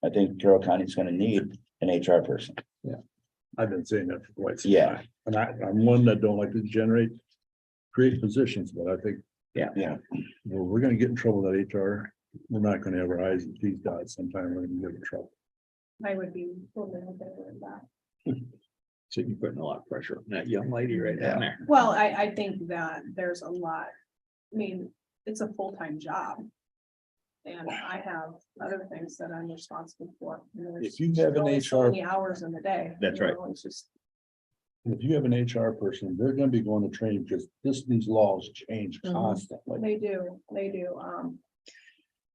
I think Carroll County's gonna need an HR person. I've been saying that for quite some Yeah. time. And I'm one that don't like to create positions, but I think Yeah. we're gonna get in trouble with HR. We're not gonna have our I's and T's dotted. Sometime we're gonna get in trouble. I would be totally in favor of that. so you're putting a lot of pressure on that young lady right down there. Well, I think that there's a lot, I mean, it's a full-time job. And I have other things that I'm responsible for. If you have an Only so HR many hours in the day. That's you right. know, It's just, If you have an HR person, they're gonna be going to training because these laws change Mhm. constantly. they do.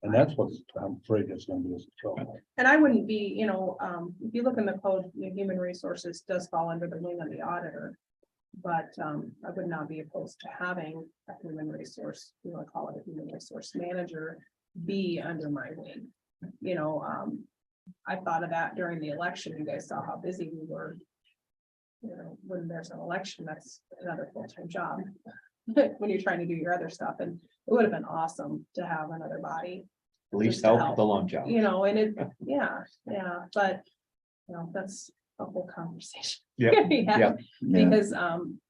And that's what I'm afraid is gonna be a trouble. And I wouldn't be, if you look in the code, human resources does fall under the wing of the auditor. But I would not be opposed to having a human resource, you want to call it a human resource manager, be under my wing. I thought of that during the election. You guys saw how busy we were. When there's an election, that's another full-time job. When you're trying to do your other stuff, and it would have been awesome to have another body. At least Just to help help. the lunch hour. And it, yeah, but, that's a whole conversation. Yep, Yeah, yep. because,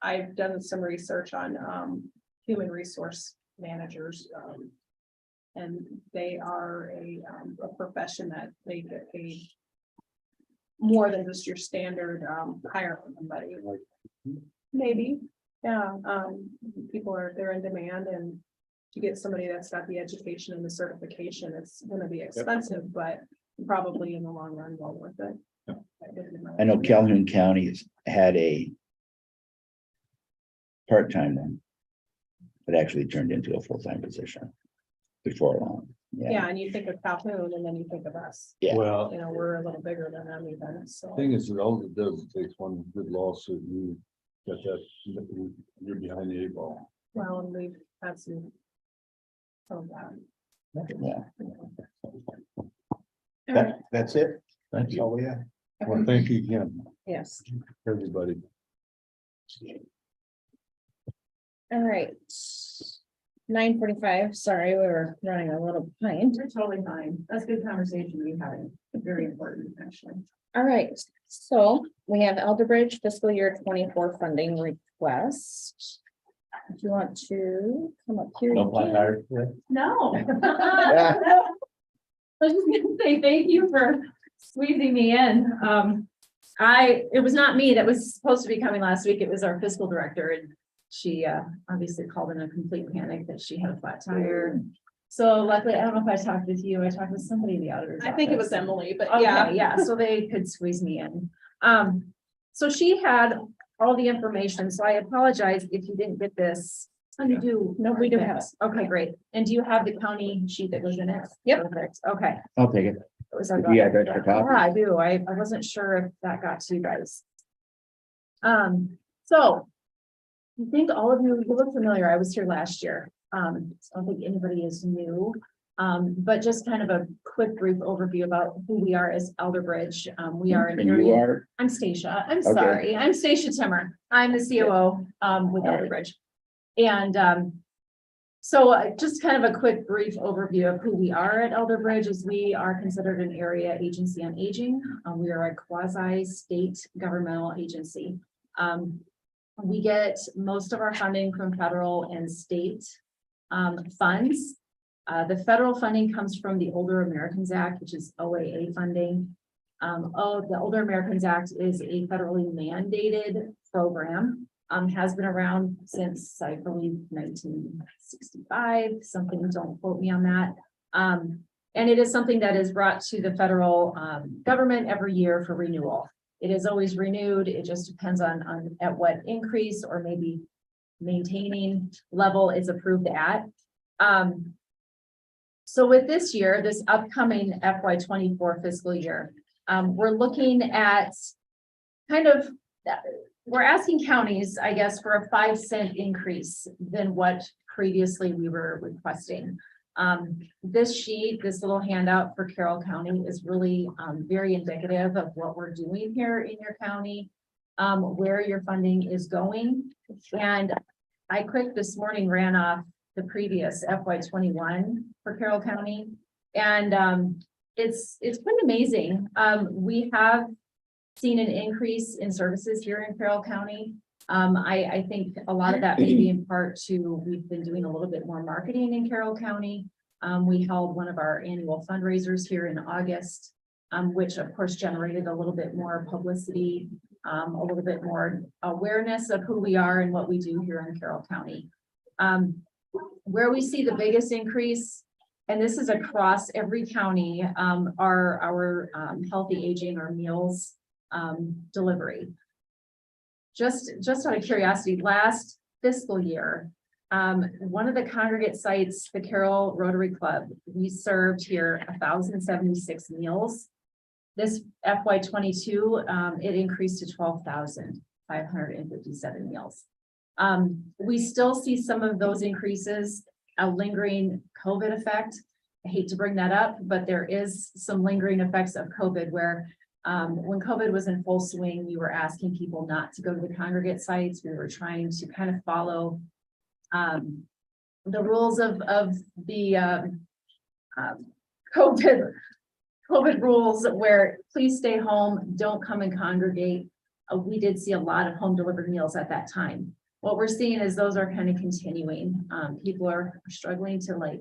I've done some research on, human resource managers, and they are a profession that they get paid more than just your standard, hire somebody. Maybe, yeah, they're in demand, and to get somebody that's got the education and the certification, it's gonna be expensive, but probably in the long run, well worth it. I know Calhoun County has had a part-time one, but actually turned into a full-time position before long. Yeah, and you think of Calhoun and then you think of us, Yeah. Well, you know, we're a little bigger than them even, so. thing is, that all it does, it takes one good lawsuit, you got that, you're behind the 8 ball. Well, and we've had some. Of that. Yeah, that's it. That's all we have. Well, thank you again, Yes. everybody. All right. 9:45, sorry, we were running a little behind. You're totally fine. That's good conversation we had. Very important, actually. All right, so we have Elderbridge fiscal year 24 funding request. If you want to come up here. No flat Dean. tires? No. I was just gonna say thank you for squeezing me in. It was not me that was supposed to be coming last week. It was our fiscal director, and she obviously called in a complete panic that she had a flat tire. So luckily, I don't know if I talked with you. I talked with somebody in the auditor's I think it was office. Emily, but Okay, yeah. yeah, so they could squeeze me in. So she had all the information, so I apologize if you didn't get this. Oh, you do? No, we do have it. Okay, great. And do you have the county sheet that goes in it? Yep. Perfect. Okay. I'll take it. It was If you have extra Yeah, copies. I do. I wasn't sure if that got to you guys. So I think all of you look familiar. I was here last year. So I don't think anybody is new. But just kind of a quick brief overview about who we are as Elderbridge. We are an And you area. are, I'm Stacia. I'm Okay. sorry. I'm Stacia Timmer. I'm the COO with All right. Elderbridge. And so just kind of a quick brief overview of who we are at Elderbridge is we are considered an area agency on aging. We are a quasi state governmental agency. We get most of our funding from federal and state funds. The federal funding comes from the Older Americans Act, which is OAA funding. The Older Americans Act is a federally mandated program, has been around since, I believe, 1965, something, don't quote me on that. And it is something that is brought to the federal government every year for renewal. It is always renewed. It just depends on at what increase or maybe maintaining level it's approved at. So with this year, this upcoming FY24 fiscal year, we're looking at kind of, we're asking counties, I guess, for a 5-cent increase than what previously we were requesting. This sheet, this little handout for Carroll County is really very indicative of what we're doing here in your county, where your funding is going. And I quick this morning ran off the previous FY21 for Carroll County. And it's been amazing. We have seen an increase in services here in Carroll County. I think a lot of that may be in part to, we've been doing a little bit more marketing in Carroll County. We held one of our annual fundraisers here in August, which of course generated a little bit more publicity, a little bit more awareness of who we are and what we do here in Carroll County. Where we see the biggest increase, and this is across every county, are our healthy aging or meals delivery. Just out of curiosity, last fiscal year, one of the congregate sites, the Carroll Rotary Club, we served here 1,076 meals. This FY22, it increased to 12,557 meals. We still see some of those increases, a lingering COVID effect. I hate to bring that up, but there is some lingering effects of COVID where when COVID was in full swing, we were asking people not to go to the congregate sites. We were trying to kind of follow the rules of the COVID rules where please stay home, don't come and congregate. We did see a lot of home delivered meals at that time. What we're seeing is those are kind of continuing. People are struggling to like,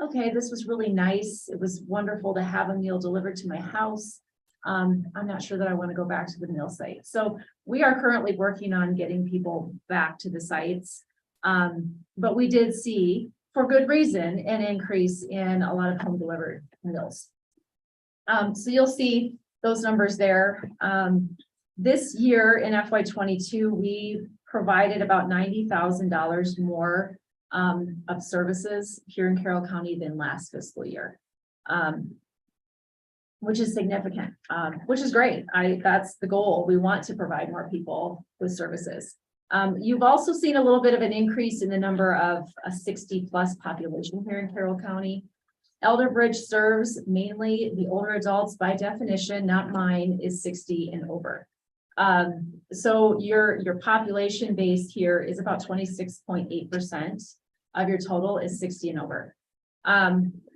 okay, this was really nice. It was wonderful to have a meal delivered to my house. I'm not sure that I want to go back to the mill site. So we are currently working on getting people back to the sites. But we did see, for good reason, an increase in a lot of home delivered meals. So you'll see those numbers there. This year in FY '22, we provided about $90,000 more of services here in Carroll County than last fiscal year. Which is significant, which is great. That's the goal. We want to provide more people with services. You've also seen a little bit of an increase in the number of a 60+ population here in Carroll County. Elder Bridge serves mainly the older adults. By definition, not mine, is 60 and over. So your population base here is about 26.8% of your total is 60 and over.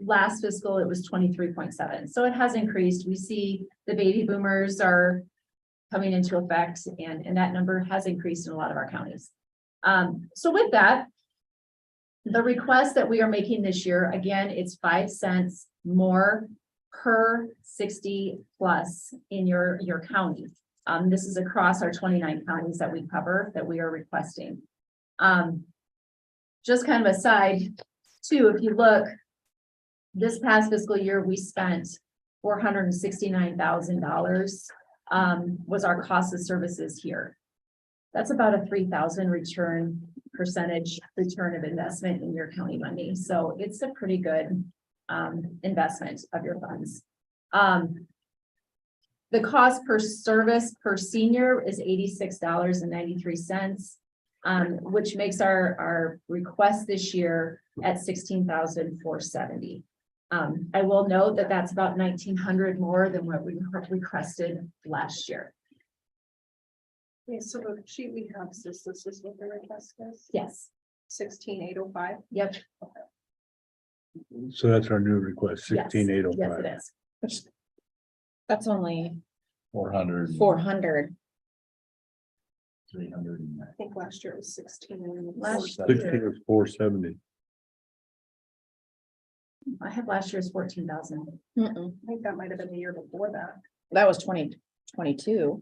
Last fiscal, it was 23.7. So it has increased. We see the baby boomers are coming into effect, and that number has increased in a lot of our counties. So with that, the request that we are making this year, again, it's 5 cents more per 60+ in your county. This is across our 29 counties that we cover that we are requesting. Just kind of aside too, if you look, this past fiscal year, we spent $469,000 was our cost of services here. That's about a 3,000 percentage return of investment in your county money. So it's a pretty good investment of your funds. The cost per service per senior is $86.93, which makes our request this year at $16,470. I will note that that's about $1,900 more than what we requested last year. Okay, so the sheet we have, this is what the request is, Yes. 16,805. Yep. So that's our new request, Yes. 16,805. Yes, it is. That's only 400. 400. 300. I think last year it was 16. Last 16 was 470. I have last year's 14,000. Mm-mm. I think that might have been the year before that. That was 2022.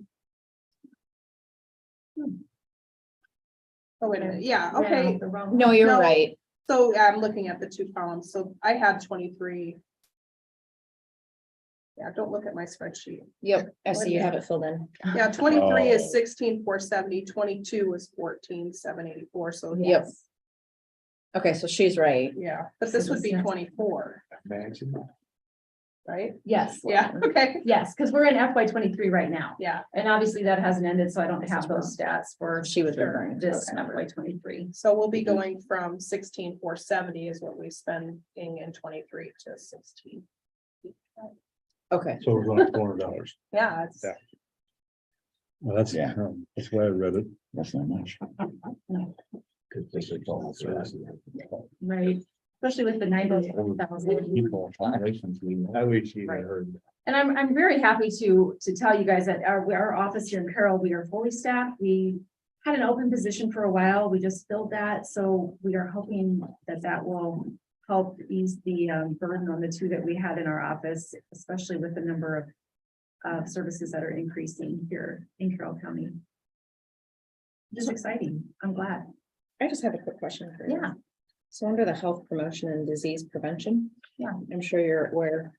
Oh, wait a minute. Yeah, Ran okay. off the wrong No, one. you're No. right. So I'm looking at the two columns. So I had 23. Yeah, don't look at my spreadsheet. Yep, I see you have it filled in. Yeah, 23 Oh. is 16,470, 22 is 14,784. So Yep. Yes. Okay, so she's right. yeah, but this would be So 24, right? Yes. Yeah, okay. Yes, because we're in FY '23 right now. Yeah, And obviously that hasn't ended, so I don't This have is those stats for She was referring to. this Okay. FY '23. so we'll be going from 16,470 is what we spending in 23 to 16. Okay. So we're going $400. Yeah, it's, Yeah. Well, that's, Yeah. that's why I read it. That's not much. Right, especially with the 90,000. People. I wish you Right. had heard. And I'm very happy to tell you guys that our office here in Carroll, we are fully staffed. We had an open position for a while. We just filled that. So we are hoping that will help ease the burden on the two that we had in our office, especially with the number of services that are increasing here in Carroll County. Just exciting. I'm glad. I just have a quick question for you. Yeah. So under the health promotion and disease prevention. Yeah. I'm sure you're aware,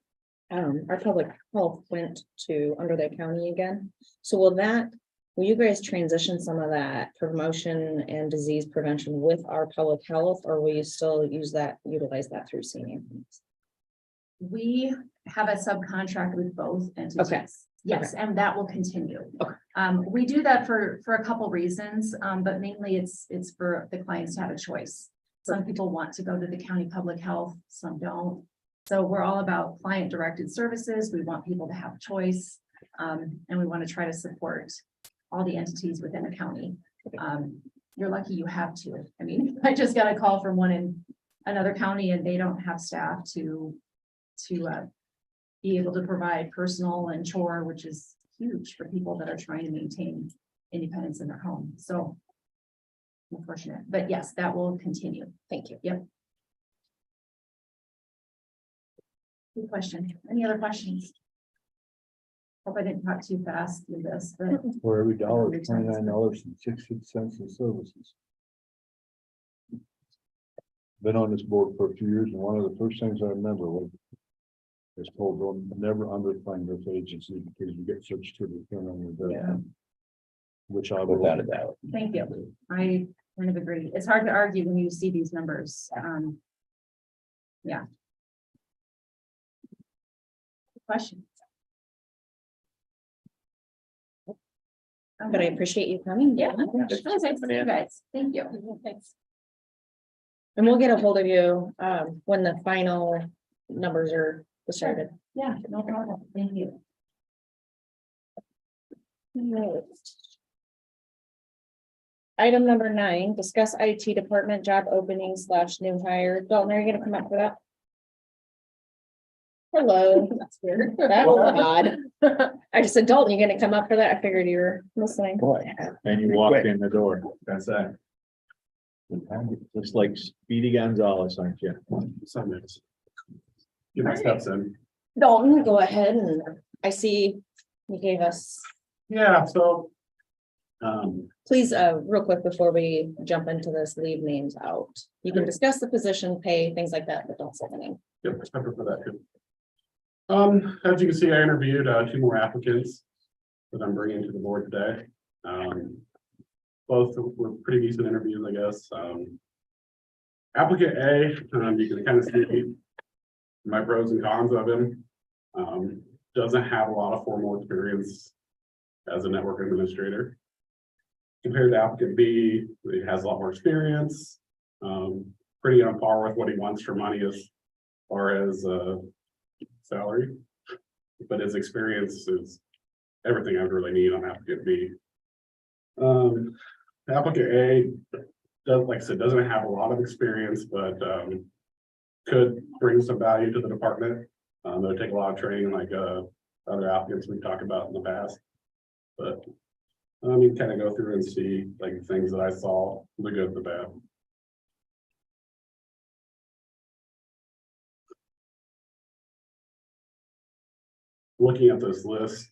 our public health went to under the county again. So will you guys transition some of that promotion and disease prevention with our public health, or will you still utilize that through senior? We have a subcontract with both entities. Okay. Yes, and that will continue. Okay. We do that for a couple reasons, but mainly it's for the clients to have a choice. Some people want to go to the county public health, some don't. So we're all about client directed services. We want people to have choice. And we want to try to support all the entities within the county. You're lucky you have two. I mean, I just got a call from one in another county and they don't have staff to be able to provide personal and chore, which is huge for people that are trying to maintain independence in their home. So unfortunate, but yes, that will continue. Thank you. Yep. Good question. Any other questions? Hope I didn't talk too fast through this, but For every dollar, $29.66 in services. Been on this board for a few years, and one of the first things I remember was told, don't never underfund this agency because you get such to return on your investment. Which I will. Without a doubt. thank you. I kind of agree. It's hard to argue when you see these numbers. Yeah. Questions? But I appreciate you coming. Yeah. Nice to see you guys. Thank you. Thanks. And we'll get a hold of you, when the final numbers are decided. Yeah, no problem. Thank you. Right. Item number 9, discuss IT department job opening / new hire. Dalton, are you gonna come up for that? Hello. That's weird. That was odd. I just said, Dalton, you gonna come up for that? I figured you were listening. Boy. And you walked in the door. That's that. Just like Speedy Gonzalez, aren't you? Some days. Get my steps in. Dalton, go ahead, and I see you gave us, Yeah, so. please, real quick before we jump into this, leave names out. You can discuss the position, pay, things like that, but don't say the name. Yep, I for that too. As you can see, I interviewed 2 more applicants that I'm bringing to the board today. Both were pretty decent interviews, I guess. Applicant A, you can kind of see my pros and cons of him. Doesn't have a lot of formal experience as a network administrator. Compared to applicant B, he has a lot more experience. Pretty on par with what he wants for money as far as salary. But his experience is everything I really need on applicant B. Applicant A does, like I said, doesn't have a lot of experience, but could bring some value to the department. It would take a lot of training like other applicants we've talked about in the past. But you kind of go through and see like the things that I saw, the good, the bad. Looking at this list,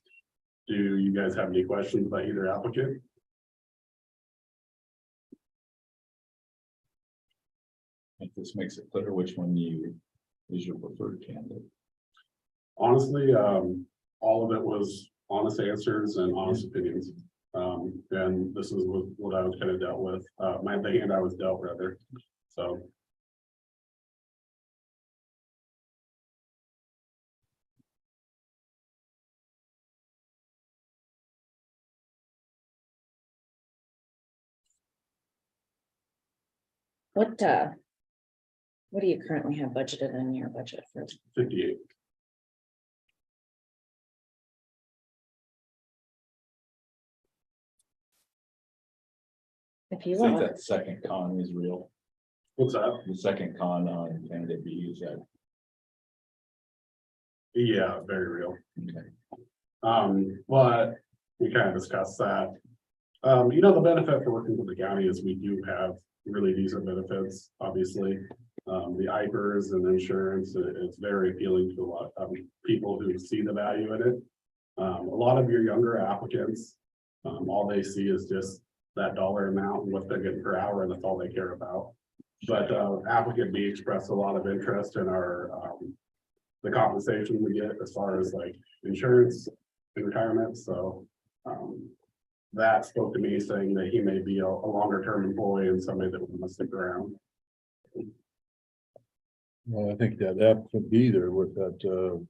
do you guys have any questions about either applicant? If this makes it clear which one is your preferred candidate. Honestly, all of it was honest answers and honest opinions. And this is what I was kind of dealt with, the hand I was dealt rather, so. What do you currently have budgeted in your budget for? 58. If you Think want, that second con is real. What's that? The second con on candidate B is that. Yeah, very real. Okay. But we kind of discussed that. The benefit for working with the county is we do have really decent benefits, obviously. The IPERS and insurance, it's very appealing to a lot of people who see the value in it. A lot of your younger applicants, all they see is just that dollar amount and what they're getting per hour, and that's all they care about. But applicant B expressed a lot of interest in our the compensation we get as far as like insurance and retirement. So that spoke to me saying that he may be a longer term employee and somebody that would stick around. Well, I think that app could be there with that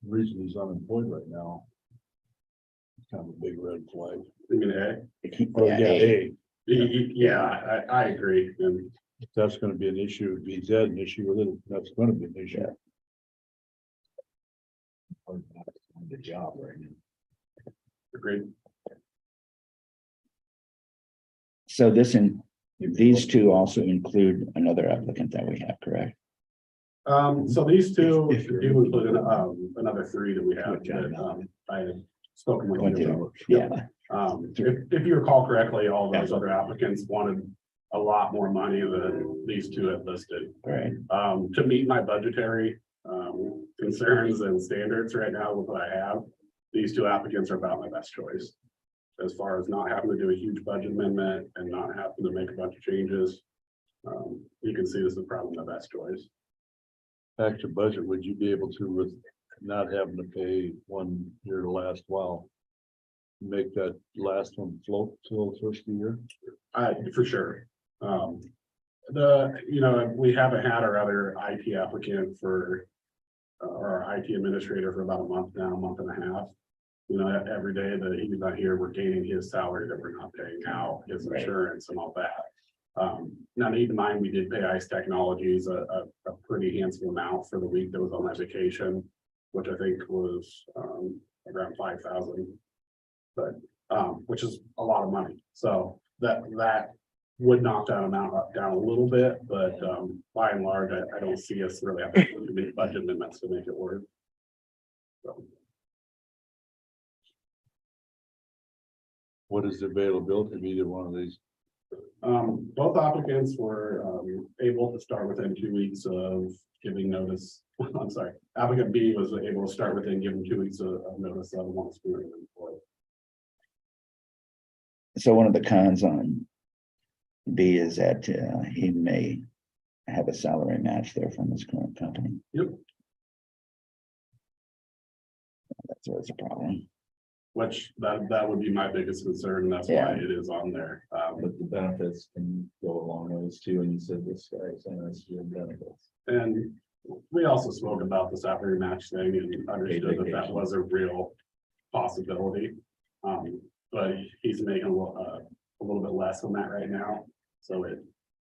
reason he's unemployed right now. It's kind of a big red flag. I mean, Oh, yeah, hey, yeah, I agree. And if that's gonna be an issue, it'd be dead an issue with it, that's gonna be an issue. The job right now. agreed. So these 2 also include another applicant that we have, correct? So these 2 If you're- do include another 3 that we have that I had spoken with you about. Yeah, If you recall correctly, all those other applicants wanted a lot more money than these 2 had listed. right. To meet my budgetary concerns and standards right now with what I have, these two applicants are about my best choice. As far as not having to do a huge budget amendment and not having to make a bunch of changes. You can see this is probably my best choice. Back to budget, would you be able to, with not having to pay 1 year to last while? Make that last one float till the first of the year? For sure. We haven't had our other IT applicant for. Or our IT administrator for about a month now, a month and a half. Every day that he's not here, we're gaining his salary that we're not paying out, his insurance and all that. Now, need to mind, we did pay ICE Technologies a pretty handsome amount for the week that was on that vacation, which I think was around 5,000. But which is a lot of money. So that would knock that amount down a little bit, but by and large, I don't see us really having to make budget amendments to make it work. So. What is the availability of either one of these? Both applicants were able to start within 2 weeks of giving notice. I'm sorry, applicant B was able to start within giving 2 weeks of notice of once we were employed. So one of the cons on B is that he may have a salary match there from his current company. Yep. That's always a problem. Which that would be my biggest concern, and that's why it is on there. But the benefits can go along those too, and you said this guy's interested benefits. And we also spoke about the salary match thing and understood that was a real possibility. But he's making a little bit less than that right now. So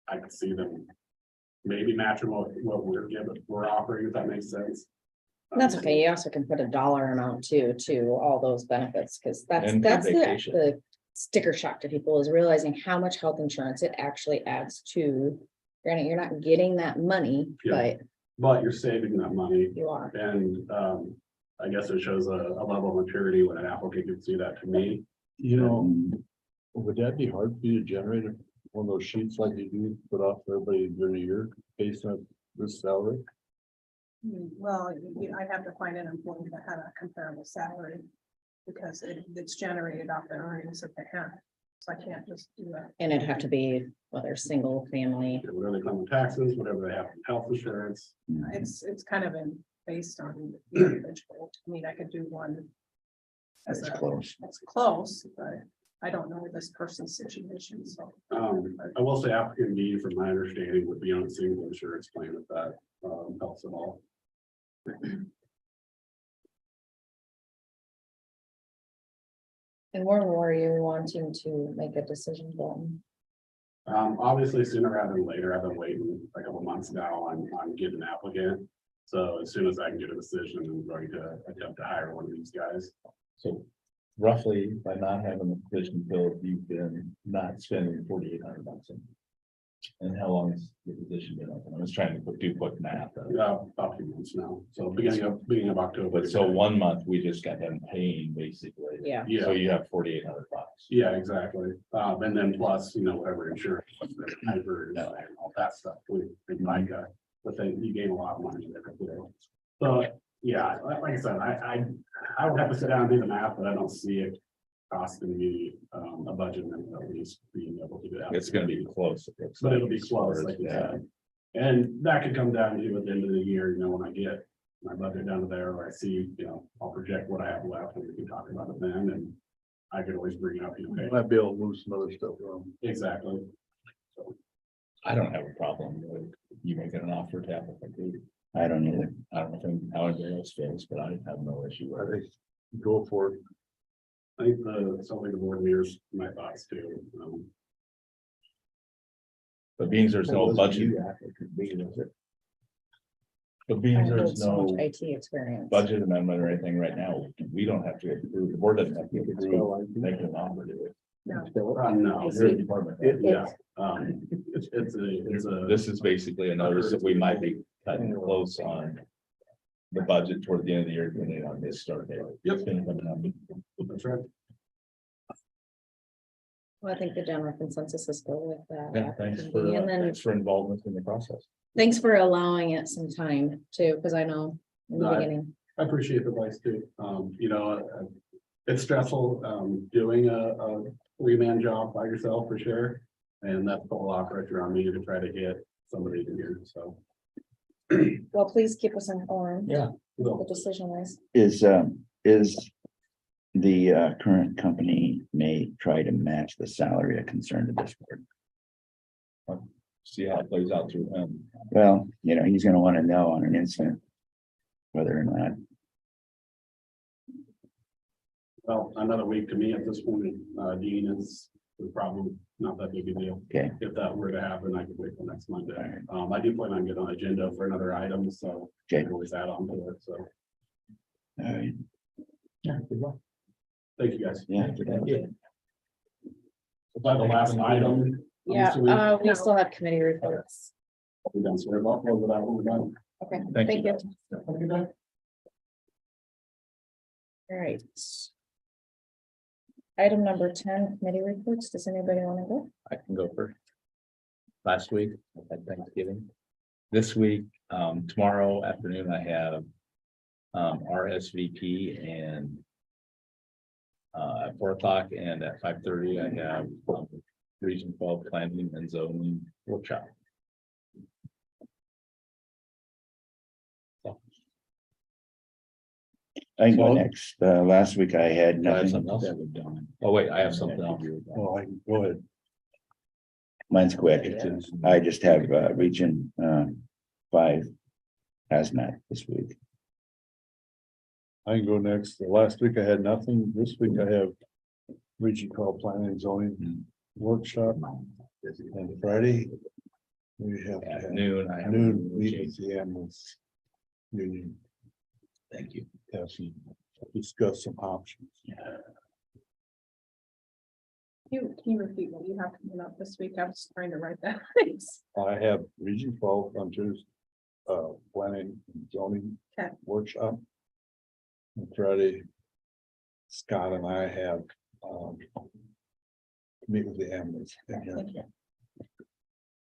I could see them maybe matching what we're offering, if that makes sense. That's okay. You also can put a dollar amount to all those benefits, because that's And vacation. the sticker shock to people, is realizing how much health insurance it actually adds to. Granted, you're not getting that money, Yeah. But you're saving that money. but you are. And I guess it shows a level of maturity when an applicant can see that to me. Would that be hard for you to generate one of those sheets like you do put off for everybody during a year based on this salary? Well, I'd have to find an employee that had a comparable salary, because it's generated off the earnings that they have. So I can't just do that. And it'd have to be whether single family. Whatever they come with taxes, whatever they have from health insurance. It's kind of been based on the individual. I mean, I could do one. That's close. It's close, but I don't know this person's situation, so. I will say applicant B, from my understanding, would be on a single insurance plan if that helps at all. And when were you wanting to make a decision then? Obviously sooner rather than later. I've been waiting a couple months now on getting an applicant. So as soon as I can get a decision, I'm going to attempt to hire one of these guys. So roughly, by not having the position filled, you've been not spending $4,800 in. And how long has the position been open? I was trying to do quick math. About 2 months now. So beginning of October. But so 1 month, we just got them paying basically. Yeah. So Yeah, you have $4,800. yeah, exactly. And then plus, whatever insurance, hyper, and all that stuff. We like, but then you gain a lot of money there too. So, yeah, like I said, I would have to sit down and do the math, but I don't see it costing me a budget and at least being able to do that. It's gonna be close. But it'll be close, like you said. And that could come down to at the end of the year, when I get my budget down to there, or I see, I'll project what I have left and we can talk about it then, and I could always bring it up. Okay, Might be able to move some other stuff around. exactly. I don't have a problem with you making an offer to applicant. I don't either. I don't think how anybody else feels, but I have no issue with I it. think go for it. I think something the board mirrors my thoughts too. But being there's no budget. But being there's So much no IT experience. budget amendment or anything right now, we don't have to approve, the board doesn't have to approve, make an offer to it. No, Your department. yeah, it's a. This is basically a notice that we might be cutting close on the budget toward the end of the year, depending on this start date. Yep. It's been coming up. That's right. Well, I think the general consensus is go with that. Yeah, thanks And then for involvement in the process. thanks for allowing it some time too, because I know in the No, beginning. I appreciate the advice too. It's stressful, doing a three-man job by yourself for sure. And that's put a lot of pressure on me to try to get somebody to here, so. Well, please keep us informed. Yeah. The decision is. Is the current company may try to match the salary of concern to this board? See how it plays out through him. Well, he's gonna want to know on an instant whether or not. Well, another week to me at this point, Dean, is probably not that big a deal. Okay. If that were to happen, I could wait till next Monday. I do plan on getting on agenda for another item, so I Okay. can always add on to it, so. All right. Yeah, good luck. Thank you, guys. Yeah. Is that the last item? Yeah, we still have committee reports. We done, so we're off with that one, we're done. Okay, Thank thank you. Have a good night. All right. Item number 10, committee reports. Does anybody want to go? I can go first. Last week, I had Thanksgiving. This week, tomorrow afternoon, I have RSVP and at 4 o'clock and at 5:30, I have Region 12 planning and zoning workshop. I can go So- next. Last week I had Do I have nothing. something else? Oh, wait, I have something else. Oh, I can go ahead. Mine's quick. I just have Region 5 hazmat this week. I can go next. The last week I had nothing. This week I have Region 12 planning and zoning workshop. And Friday, we have to At have noon, I have. noon meetings, the ambulance union, Thank you. have some, discuss some options. Can you repeat what you have coming up this week? I was trying to write that. I have Region 12 on Tuesday, planning and zoning Okay. workshop. And Friday, Scott and I have, meet with the ambulance. Thank you.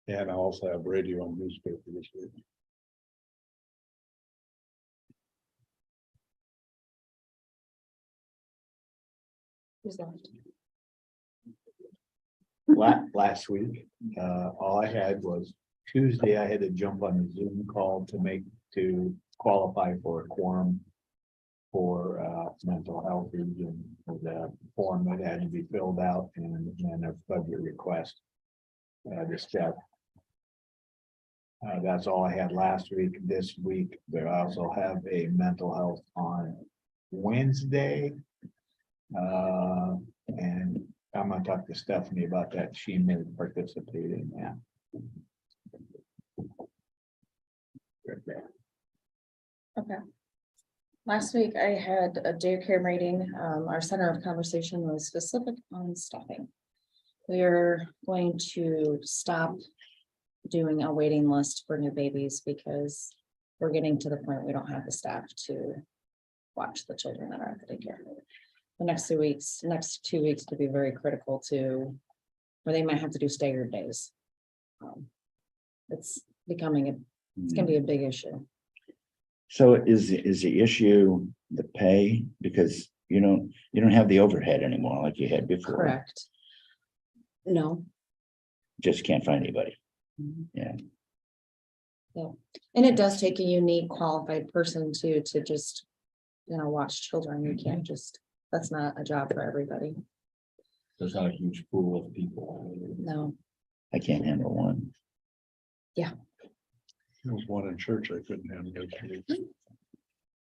And I also have radio and newspaper this week. Who's left? Last week, all I had was Tuesday, I had to jump on a Zoom call to qualify for a quorum for mental health region, with a form that had to be filled out and a budget request. This step. That's all I had last week. This week, I also have a mental health on Wednesday. And I'm gonna talk to Stephanie about that. She may participate in that. Right there. Okay. Last week I had a daycare meeting. Our center of conversation was specific on staffing. We are going to stop doing a waiting list for new babies because we're getting to the point we don't have the staff to watch the children that are at the daycare. The next 2 weeks could be very critical to where they might have to do staggered days. It's gonna be a big issue. So is the issue the pay? Because you don't have the overhead anymore like you had before. Correct. No. Just can't find anybody. Mhm. Yeah. Yeah, and it does take a unique qualified person to just, watch children. You can't just, that's not a job for everybody. There's not a huge pool of people. No. I can't handle one. There was one in church I couldn't handle.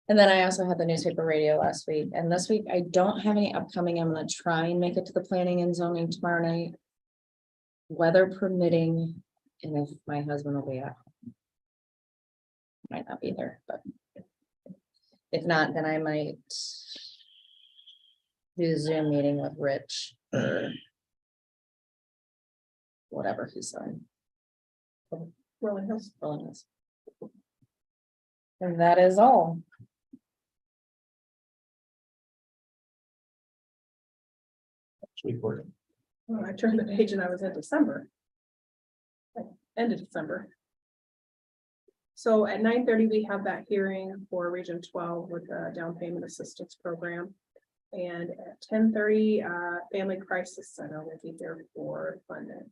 And then I also had the newspaper radio last week, and this week I don't have any upcoming. I'm gonna try and make it to the planning and zoning tomorrow night. Weather permitting, and if my husband will be out. Might not be there, but. If not, then I might. Do a Zoom meeting with Rich or. Whatever he's on. Rolling Hills. Willingness. And that is all. Report. Oh, I turned the page and I was in December. End of December. So at 9:30 we have that hearing for Region 12 with the down payment assistance program. And at 10:30, Family Crisis Center will be here for funding.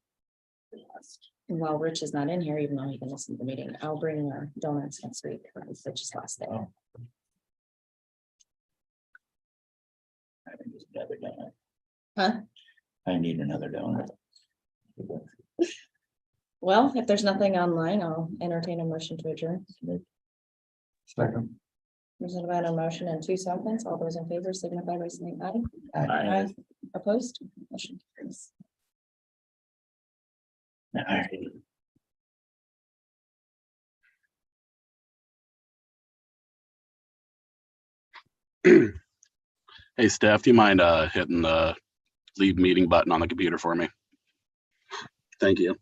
request. And while Rich is not in here, even though he can listen to the meeting, I'll bring donuts next week, for Rich's last day. Oh. I think it's another donut. Huh? I need another donut. Well, if there's nothing online, I'll entertain a motion to adjourn. Second. There's been a motion in 2 seconds. All those in favor signify by saying aye. Aye. Opposed? Motion carries. All right. Hey, Steph, do you mind hitting the leave meeting button on the computer for me? Thank you.